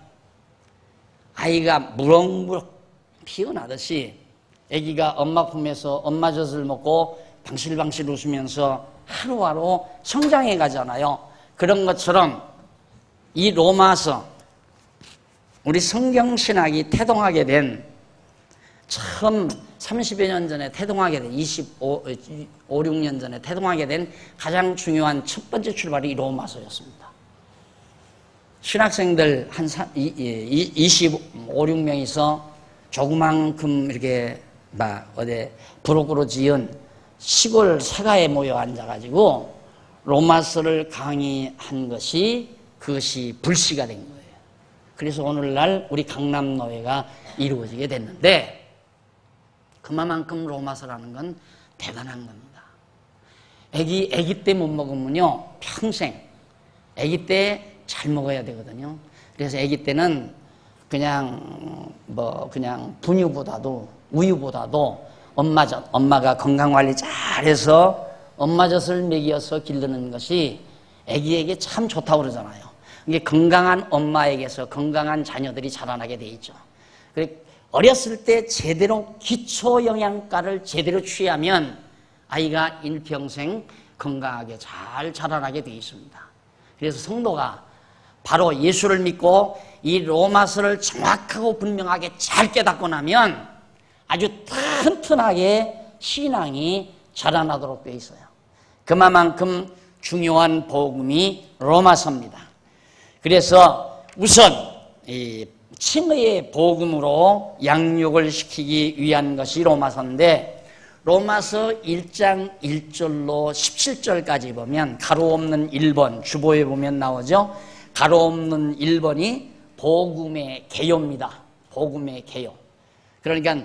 아이가 무럭무럭 피어나듯이, 아기가 엄마 품에서 엄마 젖을 먹고 방실방실 웃으면서 하루하루 성장해 가잖아요. 그런 것처럼 이 로마서, 우리 성경신학이 태동하게 된, 처음 30여 년 전에 태동하게 된, 6년 전에 태동하게 된 가장 중요한 첫 번째 출발이 이 로마서였습니다. 신학생들 한 25, 6명이서 조그만큼 이렇게 어디 부록으로 지은 시골 새가에 모여 앉아가지고 로마서를 강의한 것이, 그것이 불씨가 된 거예요. 그래서 오늘날 우리 강남노회가 이루어지게 됐는데, 그만큼 로마서라는 건 대단한 겁니다. 애기 때 못 먹으면요 평생, 애기 때 잘 먹어야 되거든요. 그래서 애기 때는 그냥 분유보다도, 우유보다도 엄마가 건강관리 잘해서 엄마젖을 먹여서 기르는 것이 아기에게 참 좋다고 그러잖아요. 이게 건강한 엄마에게서 건강한 자녀들이 자라나게 돼 있죠. 어렸을 때 제대로 기초 영양가를 제대로 취하면 아이가 일평생 건강하게 잘 자라나게 돼 있습니다. 그래서 성도가 바로 예수를 믿고 이 로마서를 정확하고 분명하게 잘 깨닫고 나면 아주 튼튼하게 신앙이 자라나도록 되어 있어요. 그만큼 중요한 복음이 로마서입니다. 그래서 우선 이 칭의의 복음으로 양육을 시키기 위한 것이 로마서인데, 로마서 1장 1절로 17절까지 보면 가로 없는 1번, 주보에 보면 나오죠. 가로 없는 1번이 복음의 개요입니다. 복음의 개요. 그러니까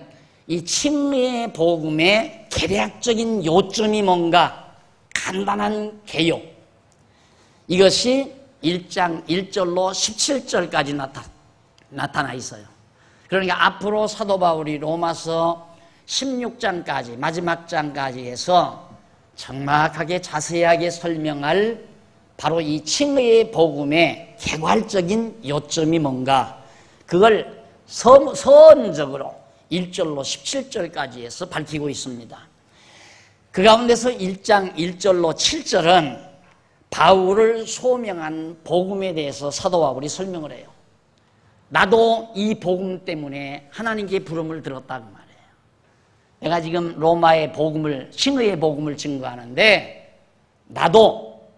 이 칭의의 복음의 개략적인 요점이 뭔가 간단한 개요. 이것이 1장 1절로 17절까지 나타나 있어요. 그러니까 앞으로 사도 바울이 로마서 16장까지, 마지막 장까지 해서 정확하게 자세하게 설명할 바로 이 칭의의 복음의 개괄적인 요점이 뭔가, 그걸 서론적으로 1절로 17절까지 해서 밝히고 있습니다. 그 가운데서 1장 1절로 7절은 바울을 소명한 복음에 대해서 사도 바울이 설명을 해요. 나도 이 복음 때문에 하나님께 부름을 들었다 그 말이에요. 내가 지금 로마의 복음을, 칭의의 복음을 증거하는데, 나도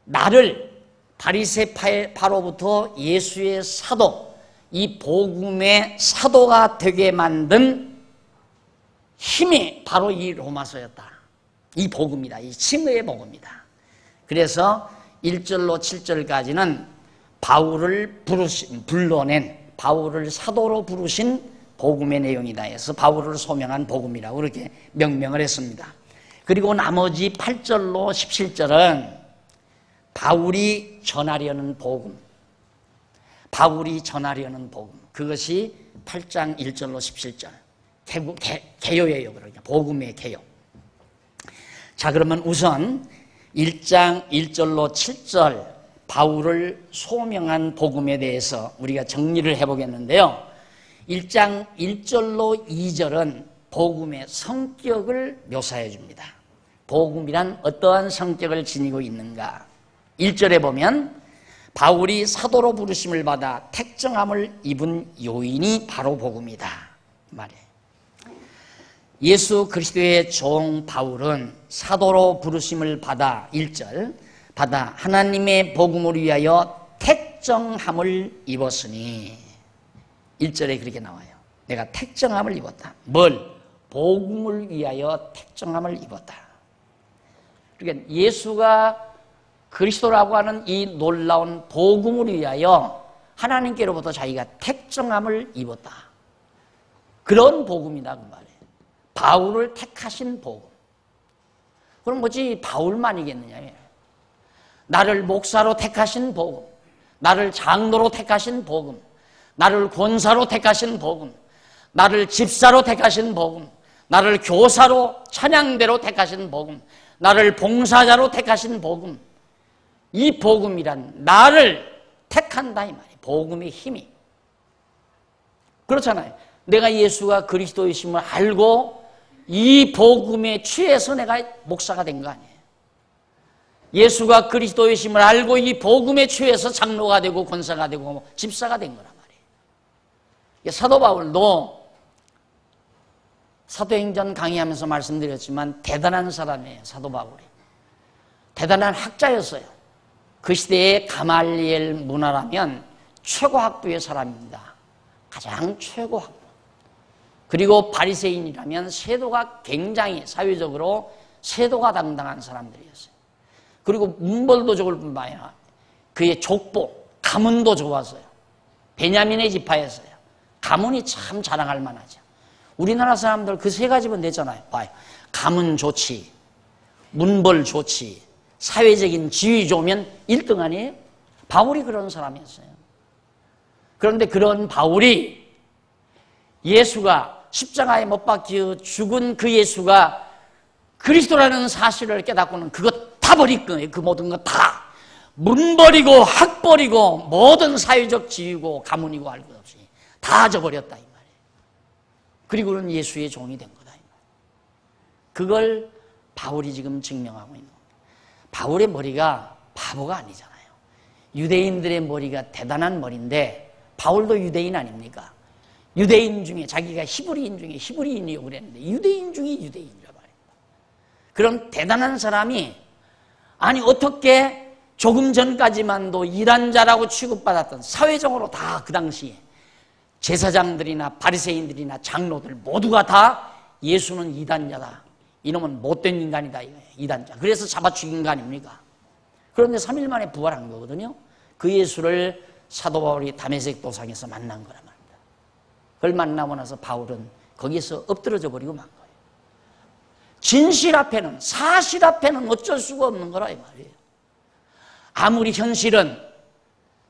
나를 바리새파로부터 예수의 사도, 이 복음의 사도가 되게 만든 힘이 바로 이 로마서였다. 이 복음이다. 이 칭의의 복음이다. 그래서 1절로 7절까지는 바울을 불러낸, 바울을 사도로 부르신 복음의 내용이다 해서 바울을 소명한 복음이라고 그렇게 명명을 했습니다. 그리고 나머지 8절로 17절은 바울이 전하려는 복음, 바울이 전하려는 복음, 그것이 8장 1절로 17절 개요예요. 그러니까 복음의 개요. 자, 그러면 우선 1장 1절로 7절 바울을 소명한 복음에 대해서 우리가 정리를 해보겠는데요. 1장 1절로 2절은 복음의 성격을 묘사해 줍니다. 복음이란 어떠한 성격을 지니고 있는가. 1절에 보면 바울이 사도로 부르심을 받아 택정함을 입은 요인이 바로 복음이다 말이에요. 예수 그리스도의 종 바울은 사도로 부르심을 받아 1절 받아 하나님의 복음을 위하여 택정함을 입었으니, 1절에 그렇게 나와요. 내가 택정함을 입었다. 뭘? 복음을 위하여 택정함을 입었다. 그러니까 예수가 그리스도라고 하는 이 놀라운 복음을 위하여 하나님께로부터 자기가 택정함을 입었다. 그런 복음이다 그 말이에요. 바울을 택하신 복음. 그럼 뭐지 바울만이겠느냐. 나를 목사로 택하신 복음, 나를 장로로 택하신 복음, 나를 권사로 택하신 복음, 나를 집사로 택하신 복음, 나를 교사로 찬양대로 택하신 복음, 나를 봉사자로 택하신 복음. 이 복음이란 나를 택한다 이 말이에요. 복음의 힘이. 그렇잖아요. 내가 예수가 그리스도이심을 알고 이 복음에 취해서 내가 목사가 된 거 아니에요. 예수가 그리스도이심을 알고 이 복음에 취해서 장로가 되고 권사가 되고 집사가 된 거란 말이에요. 사도 바울도 사도행전 강의하면서 말씀드렸지만 대단한 사람이에요. 사도 바울이 대단한 학자였어요. 그 시대의 가말리엘 문화라면 최고 학부의 사람입니다. 가장 최고 학부. 그리고 바리새인이라면 세도가 굉장히 사회적으로 세도가 당당한 사람들이었어요. 그리고 문벌도 좋을 뿐만 아니라 그의 족보, 가문도 좋았어요. 베냐민의 지파였어요. 가문이 참 자랑할 만하죠. 우리나라 사람들 그 세 가지만 냈잖아요. 봐요. 가문 좋지, 문벌 좋지, 사회적인 지위 좋으면 1등 아니에요? 바울이 그런 사람이었어요. 그런데 그런 바울이 예수가 십자가에 못 박혀 죽은 그 예수가 그리스도라는 사실을 깨닫고는 그것 다 버릴 거예요. 그 모든 거 다. 문 버리고 학 버리고 모든 사회적 지위고 가문이고 알 것 없이 다 저버렸다 이 말이에요. 그리고는 예수의 종이 된 거다 이 말이에요. 그걸 바울이 지금 증명하고 있는 겁니다. 바울의 머리가 바보가 아니잖아요. 유대인들의 머리가 대단한 머리인데 바울도 유대인 아닙니까? 유대인 중에 자기가 히브리인 중에 히브리인이라고 그랬는데 유대인 중에 유대인이란 말입니다. 그럼 대단한 사람이 아니 어떻게 조금 전까지만도 이단자라고 취급받았던 사회적으로 다 그 당시에 제사장들이나 바리새인들이나 장로들 모두가 다 예수는 이단자다. 이놈은 못된 인간이다. 이단자. 그래서 잡아 죽인 거 아닙니까? 그런데 3일 만에 부활한 거거든요. 그 예수를 사도 바울이 다메섹 도상에서 만난 거란 말입니다. 그걸 만나고 나서 바울은 거기서 엎드러져 버리고 만 거예요. 진실 앞에는, 사실 앞에는 어쩔 수가 없는 거라 이 말이에요. 아무리 현실은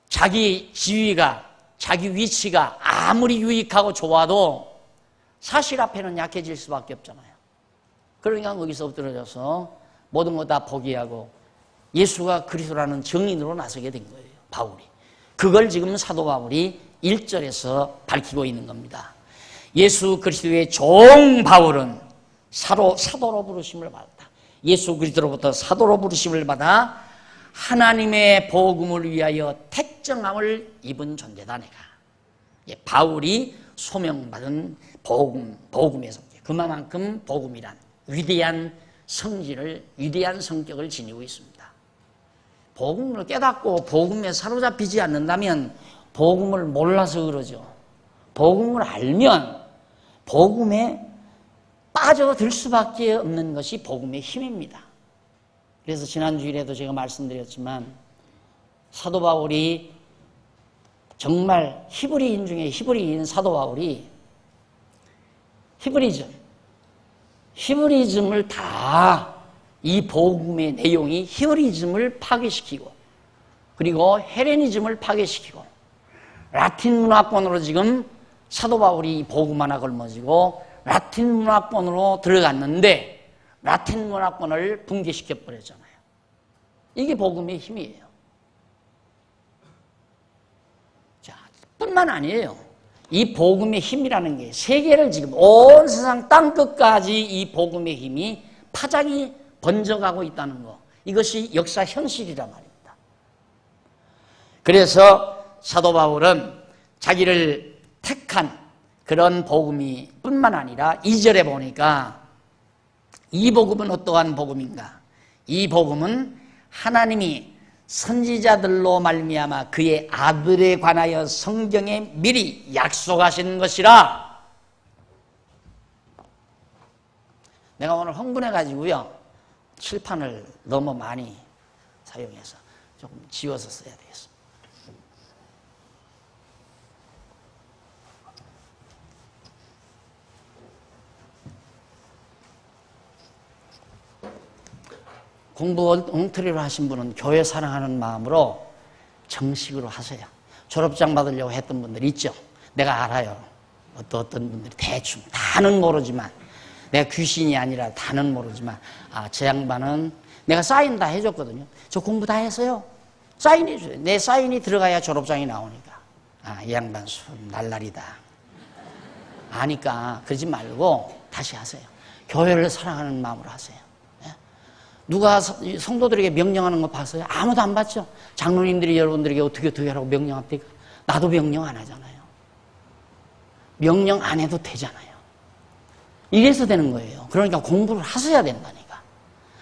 자기 지위가, 자기 위치가 아무리 유익하고 좋아도 사실 앞에는 약해질 수밖에 없잖아요. 그러니까 거기서 엎드려져서 모든 거 다 포기하고 예수가 그리스도라는 정인으로 나서게 된 거예요. 바울이. 그걸 지금 사도 바울이 1절에서 밝히고 있는 겁니다. 예수 그리스도의 종 바울은 사도로 부르심을 받았다. 예수 그리스도로부터 사도로 부르심을 받아 하나님의 복음을 위하여 택정함을 입은 존재다 내가. 바울이 소명받은 복음의 성격. 그만큼 복음이란 위대한 성질을, 위대한 성격을 지니고 있습니다. 복음을 깨닫고 복음에 사로잡히지 않는다면 복음을 몰라서 그러죠. 복음을 알면 복음에 빠져들 수밖에 없는 것이 복음의 힘입니다. 그래서 지난주일에도 제가 말씀드렸지만 사도 바울이 정말 히브리인 중에 히브리인 사도 바울이 히브리즘을 다 이 복음의 내용이 히브리즘을 파괴시키고 그리고 헬레니즘을 파괴시키고 라틴 문화권으로 지금 사도 바울이 복음 하나 걸머지고 라틴 문화권으로 들어갔는데 라틴 문화권을 붕괴시켜 버렸잖아요. 이게 복음의 힘이에요. 자, 뿐만 아니에요. 이 복음의 힘이라는 게 세계를 지금 온 세상 땅끝까지 이 복음의 힘이 파장이 번져가고 있다는 거. 이것이 역사 현실이란 말입니다. 그래서 사도 바울은 자기를 택한 그런 복음이 뿐만 아니라 2절에 보니까 이 복음은 어떠한 복음인가? 이 복음은 하나님이 선지자들로 말미암아 그의 아들에 관하여 성경에 미리 약속하신 것이라. 내가 오늘 흥분해가지고요 칠판을 너무 많이 사용해서 조금 지워서 써야 되겠습니다. 공부 엉터리로 하신 분은 교회 사랑하는 마음으로 정식으로 하세요. 졸업장 받으려고 했던 분들 있죠. 내가 알아요. 어떤 분들이 대충 다는 모르지만 내가 귀신이 아니라 다는 모르지만 저 양반은 내가 사인 다 해줬거든요. 저 공부 다 했어요. 사인해줘요. 내 사인이 들어가야 졸업장이 나오니까. 이 양반 손 날라리다. 아니까 그러지 말고 다시 하세요. 교회를 사랑하는 마음으로 하세요. 누가 성도들에게 명령하는 거 봤어요? 아무도 안 봤죠? 장로님들이 여러분들에게 어떻게 하라고 명령합니까? 나도 명령 안 하잖아요. 명령 안 해도 되잖아요. 이래서 되는 거예요. 그러니까 공부를 하셔야 된다니까.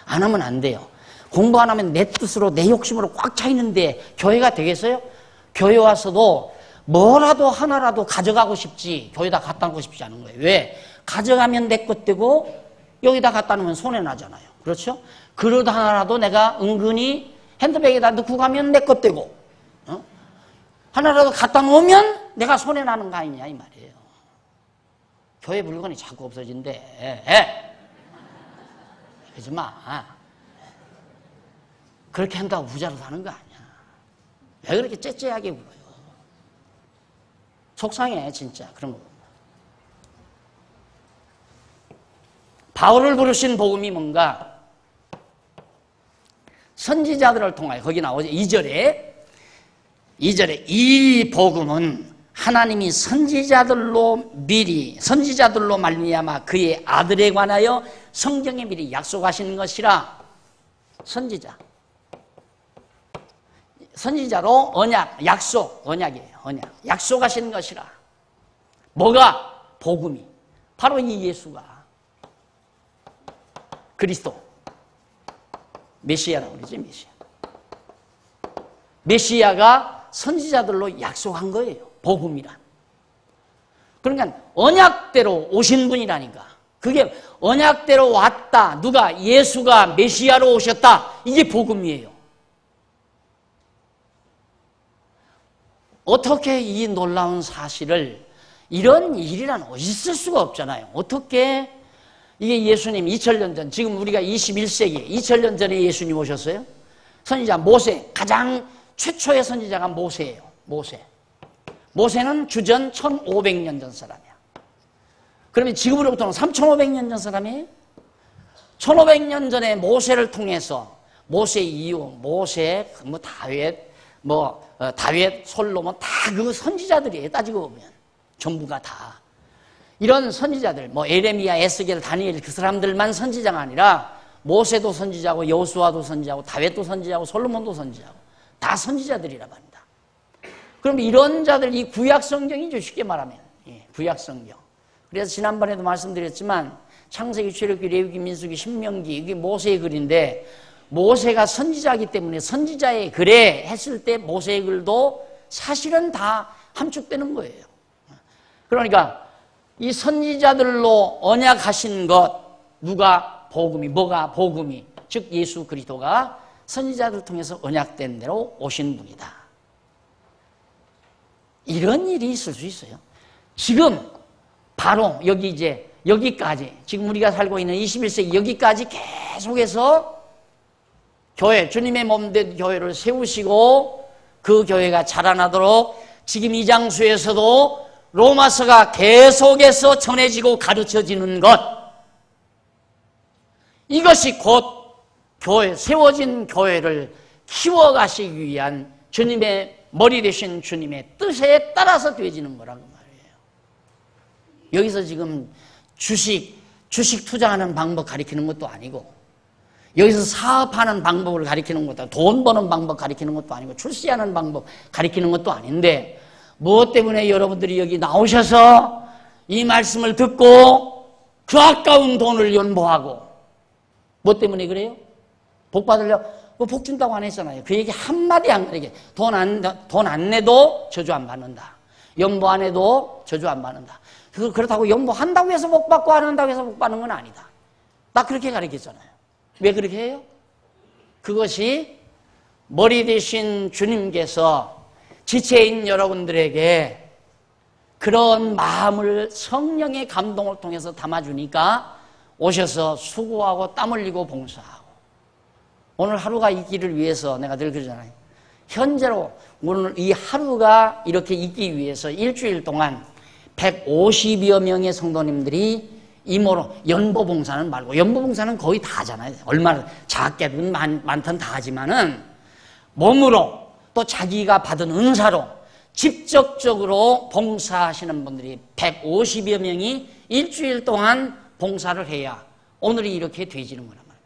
안 하면 안 돼요. 공부 안 하면 내 뜻으로 내 욕심으로 꽉 차 있는데 교회가 되겠어요? 교회 와서도 뭐라도 하나라도 가져가고 싶지 교회다 갖다 놓고 싶지 않은 거예요. 왜? 가져가면 내 것 되고 여기다 갖다 놓으면 손해나잖아요. 그렇죠? 그릇 하나라도 내가 은근히 핸드백에다 넣고 가면 내 것 되고 하나라도 갖다 놓으면 내가 손해나는 거 아니냐 이 말이에요. 교회 물건이 자꾸 없어진대. 그러지 마. 그렇게 한다고 부자로 사는 거 아니야. 왜 그렇게 째째하게 굴어요? 속상해 진짜 그런 거. 바울을 부르신 복음이 뭔가? 선지자들을 통하여 거기 나오죠. 2절에 이 복음은 하나님이 선지자들로 말미암아 그의 아들에 관하여 성경에 미리 약속하신 것이라. 선지자로 언약, 약속, 언약이에요. 언약. 약속하신 것이라. 뭐가? 복음이. 바로 이 예수가 그리스도. 메시아라고 그러지, 메시아. 메시아가 선지자들로 약속한 거예요. 복음이란. 그러니까 언약대로 오신 분이라니까. 그게 언약대로 왔다. 누가? 예수가 메시아로 오셨다. 이게 복음이에요. 어떻게 이 놀라운 사실을, 이런 일이란 있을 수가 없잖아요. 어떻게 이게 예수님 2000년 전, 지금 우리가 21세기 2000년 전에 예수님 오셨어요. 선지자 모세, 가장 최초의 선지자가 모세예요. 모세는 주전 1500년 전 사람이야. 그러면 지금으로부터는 3500년 전 사람이에요. 1500년 전에 모세를 통해서, 모세 이후 모세, 다윗, 솔로몬 다 그 선지자들이에요. 따지고 보면 전부가 다 이런 선지자들, 에레미야, 에스겔, 다니엘, 그 사람들만 선지자가 아니라 모세도 선지자고, 여호수아도 선지자고, 다윗도 선지자고, 솔로몬도 선지자고, 다 선지자들이라 말입니다. 그럼 이런 자들, 이 구약 성경이죠. 쉽게 말하면 구약 성경. 그래서 지난번에도 말씀드렸지만 창세기, 출애굽기, 레위기, 민수기, 신명기, 이게 모세의 글인데, 모세가 선지자이기 때문에 선지자의 글에 했을 때 모세의 글도 사실은 다 함축되는 거예요. 그러니까 이 선지자들로 언약하신 것, 누가 복음이, 뭐가 복음이, 즉 예수 그리스도가 선지자들 통해서 언약된 대로 오신 분이다. 이런 일이 있을 수 있어요. 지금 바로 여기까지, 지금 우리가 살고 있는 21세기 여기까지 계속해서 교회, 주님의 몸된 교회를 세우시고 그 교회가 자라나도록 지금 이 장소에서도 로마서가 계속해서 전해지고 가르쳐지는 것, 이것이 곧 교회, 세워진 교회를 키워가시기 위한 주님의 머리 되신 주님의 뜻에 따라서 되어지는 거라고 말이에요. 여기서 지금 주식 투자하는 방법 가리키는 것도 아니고, 여기서 사업하는 방법을 가리키는 것도 아니고, 돈 버는 방법 가리키는 것도 아니고, 출세하는 방법 가리키는 것도 아닌데, 무엇 때문에 여러분들이 여기 나오셔서 이 말씀을 듣고 그 아까운 돈을 연보하고, 뭐 때문에 그래요? 복 받으려고? 복 준다고 안 했잖아요. 그 얘기 한마디 안 그러게. 돈 안 내도 저주 안 받는다. 연보 안 해도 저주 안 받는다. 그렇다고 연보한다고 해서 복 받고 안 한다고 해서 복 받는 건 아니다. 나 그렇게 가르쳤잖아요. 왜 그렇게 해요? 그것이 머리 되신 주님께서 지체인 여러분들에게 그런 마음을 성령의 감동을 통해서 담아주니까 오셔서 수고하고 땀 흘리고 봉사하고, 오늘 하루가 있기를 위해서 내가 늘 그러잖아요. 현재로 오늘 이 하루가 이렇게 있기 위해서 일주일 동안 150여 명의 성도님들이 이모로, 연보봉사는 말고, 연보봉사는 거의 다 하잖아요. 얼마나 작게든 많든 다 하지만은 몸으로 또 자기가 받은 은사로 직접적으로 봉사하시는 분들이 150여 명이 일주일 동안 봉사를 해야 오늘이 이렇게 되지는 거란 말이에요.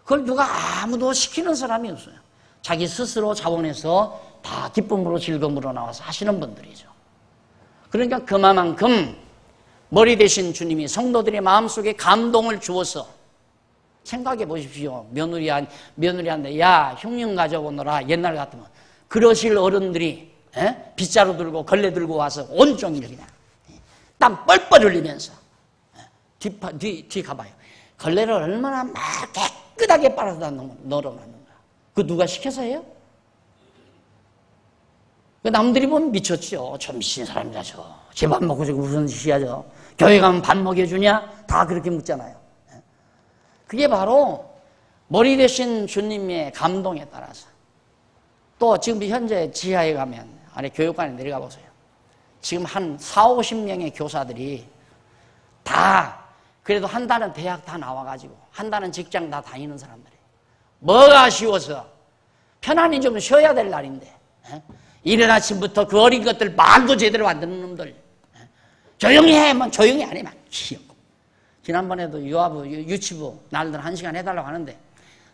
그걸 누가 아무도 시키는 사람이 없어요. 자기 스스로 자원해서 다 기쁨으로 즐거움으로 나와서 하시는 분들이죠. 그러니까 그만큼 머리 되신 주님이 성도들의 마음속에 감동을 주어서, 생각해 보십시오. 며느리한테 야 흉년 가져오너라. 옛날 같으면 그러실 어른들이 빗자루 들고 걸레 들고 와서 온종일 그냥 땀 뻘뻘 흘리면서, 뒤 가봐요. 걸레를 얼마나 막 깨끗하게 빨아다 널어놨는가. 그 누가 시켜서 해요? 남들이 보면 미쳤죠. 저 미친 사람이라 쟤 밥 먹고 저거 무슨 짓이야 저. 교회 가면 밥 먹여주냐? 다 그렇게 묻잖아요. 그게 바로 머리 되신 주님의 감동에 따라서. 또 지금 현재 지하에 가면, 아래 교육관에 내려가 보세요. 지금 한 40-50명의 교사들이 다 그래도 한다는 대학 다 나와가지고 한다는 직장 다 다니는 사람들이에요. 뭐가 아쉬워서 편안히 좀 쉬어야 될 날인데, 이른 아침부터 그 어린 것들 말도 제대로 안 듣는 놈들, 조용히 해! 뭐 조용히 안 해! 막 귀엽고. 지난번에도 유치부 날들 1시간 해달라고 하는데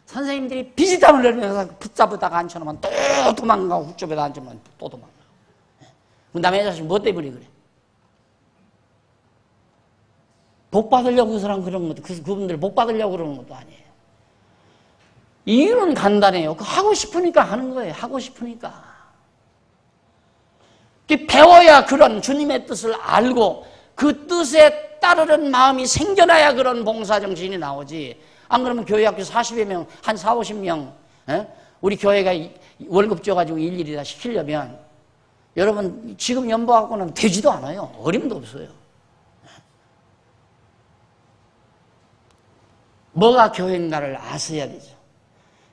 선생님들이 비지땀을 흘리면서 붙잡다가 앉혀놓으면 또 도망가고, 훅접에다 앉으면 또 도망가고. 그 남의 자식 뭐 때문에 그래? 복 받으려고 그 사람 그런 것도, 그분들 복 받으려고 그러는 것도 아니에요. 이유는 간단해요. 하고 싶으니까 하는 거예요. 하고 싶으니까. 배워야 그런 주님의 뜻을 알고 그 뜻에 따르는 마음이 생겨나야 그런 봉사정신이 나오지. 안 그러면 교회 학교 40여 명, 한 4, 50명, 우리 교회가 월급 줘가지고 일일이 다 시키려면 여러분 지금 연봉하고는 되지도 않아요. 어림도 없어요. 뭐가 교회인가를 아셔야 되죠.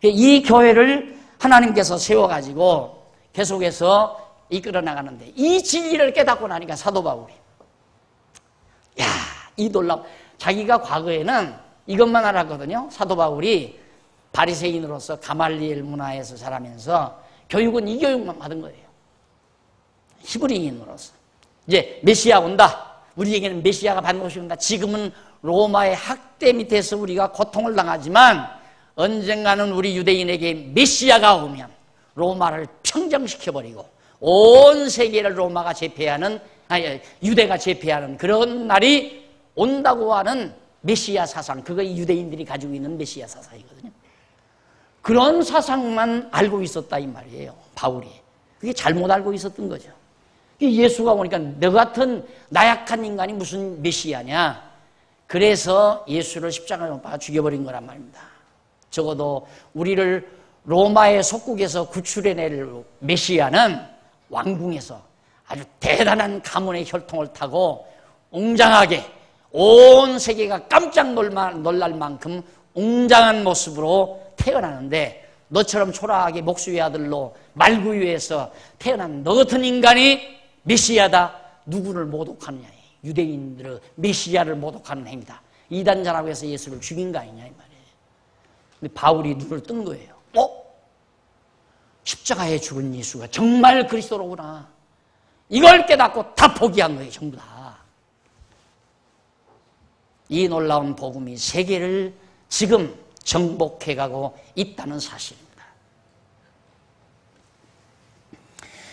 이 교회를 하나님께서 세워가지고 계속해서 이끌어 나가는데 이 진리를 깨닫고 나니까 사도 바울이 이 놀라워. 자기가 과거에는 이것만 알았거든요. 사도 바울이 바리새인으로서 가말리엘 문화에서 자라면서 교육은 이 교육만 받은 거예요. 히브리인으로서 이제 메시아 온다. 우리에게는 메시아가 반드시 온다. 지금은 로마의 학대 밑에서 우리가 고통을 당하지만 언젠가는 우리 유대인에게 메시아가 오면 로마를 평정시켜버리고 온 세계를 로마가 제패하는, 유대가 제패하는 그런 날이 온다고 하는 메시아 사상, 그거 유대인들이 가지고 있는 메시아 사상이거든요. 그런 사상만 알고 있었다 이 말이에요, 바울이. 그게 잘못 알고 있었던 거죠. 예수가 오니까 너 같은 나약한 인간이 무슨 메시아냐. 그래서 예수를 십자가에 못 박아 죽여버린 거란 말입니다. 적어도 우리를 로마의 속국에서 구출해낼 메시아는 왕궁에서 아주 대단한 가문의 혈통을 타고 웅장하게 온 세계가 깜짝 놀랄 만큼 웅장한 모습으로 태어나는데, 너처럼 초라하게 목수의 아들로 말구유에서 태어난 너 같은 인간이 메시아다. 누구를 모독하느냐. 유대인들의 메시아를 모독하는 행위다. 이단자라고 해서 예수를 죽인 거 아니냐 이 말이에요. 근데 바울이 눈을 뜬 거예요. 십자가에 죽은 예수가 정말 그리스도로구나. 이걸 깨닫고 다 포기한 거예요. 전부 다. 이 놀라운 복음이 세계를 지금 정복해가고 있다는 사실입니다.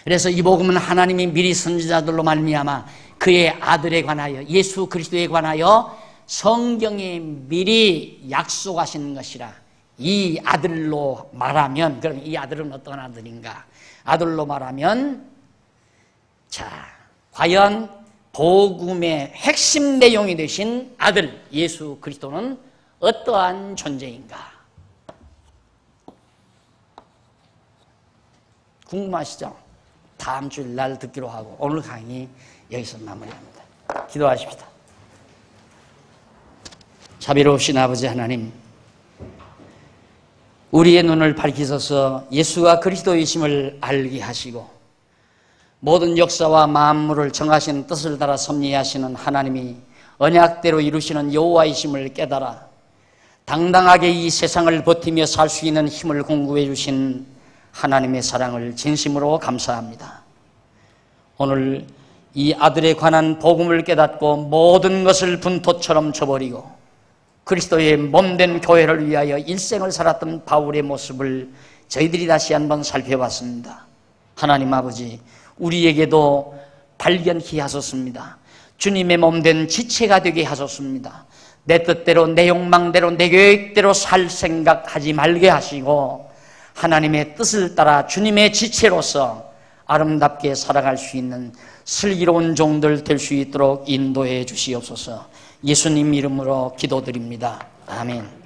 그래서 이 복음은 하나님이 미리 선지자들로 말미암아 그의 아들에 관하여, 예수 그리스도에 관하여 성경에 미리 약속하신 것이라. 이 아들로 말하면, 그럼 이 아들은 어떤 아들인가? 아들로 말하면, 자, 과연 복음의 핵심 내용이 되신 아들 예수 그리스도는 어떠한 존재인가? 궁금하시죠? 다음 주일 날 듣기로 하고 오늘 강의 여기서 마무리합니다. 기도하십시다. 자비로우신 아버지 하나님, 우리의 눈을 밝히셔서 예수가 그리스도이심을 알게 하시고 모든 역사와 만물을 정하신 뜻을 따라 섭리하시는 하나님이 언약대로 이루시는 여호와이심을 깨달아 당당하게 이 세상을 버티며 살 수 있는 힘을 공급해 주신 하나님의 사랑을 진심으로 감사합니다. 오늘 이 아들에 관한 복음을 깨닫고 모든 것을 분토처럼 쳐버리고 그리스도의 몸된 교회를 위하여 일생을 살았던 바울의 모습을 저희들이 다시 한번 살펴봤습니다. 하나님 아버지, 우리에게도 발견케 하셨습니다. 주님의 몸된 지체가 되게 하셨습니다. 내 뜻대로, 내 욕망대로, 내 계획대로 살 생각하지 말게 하시고 하나님의 뜻을 따라 주님의 지체로서 아름답게 살아갈 수 있는 슬기로운 종들 될 수 있도록 인도해 주시옵소서. 예수님 이름으로 기도드립니다. 아멘.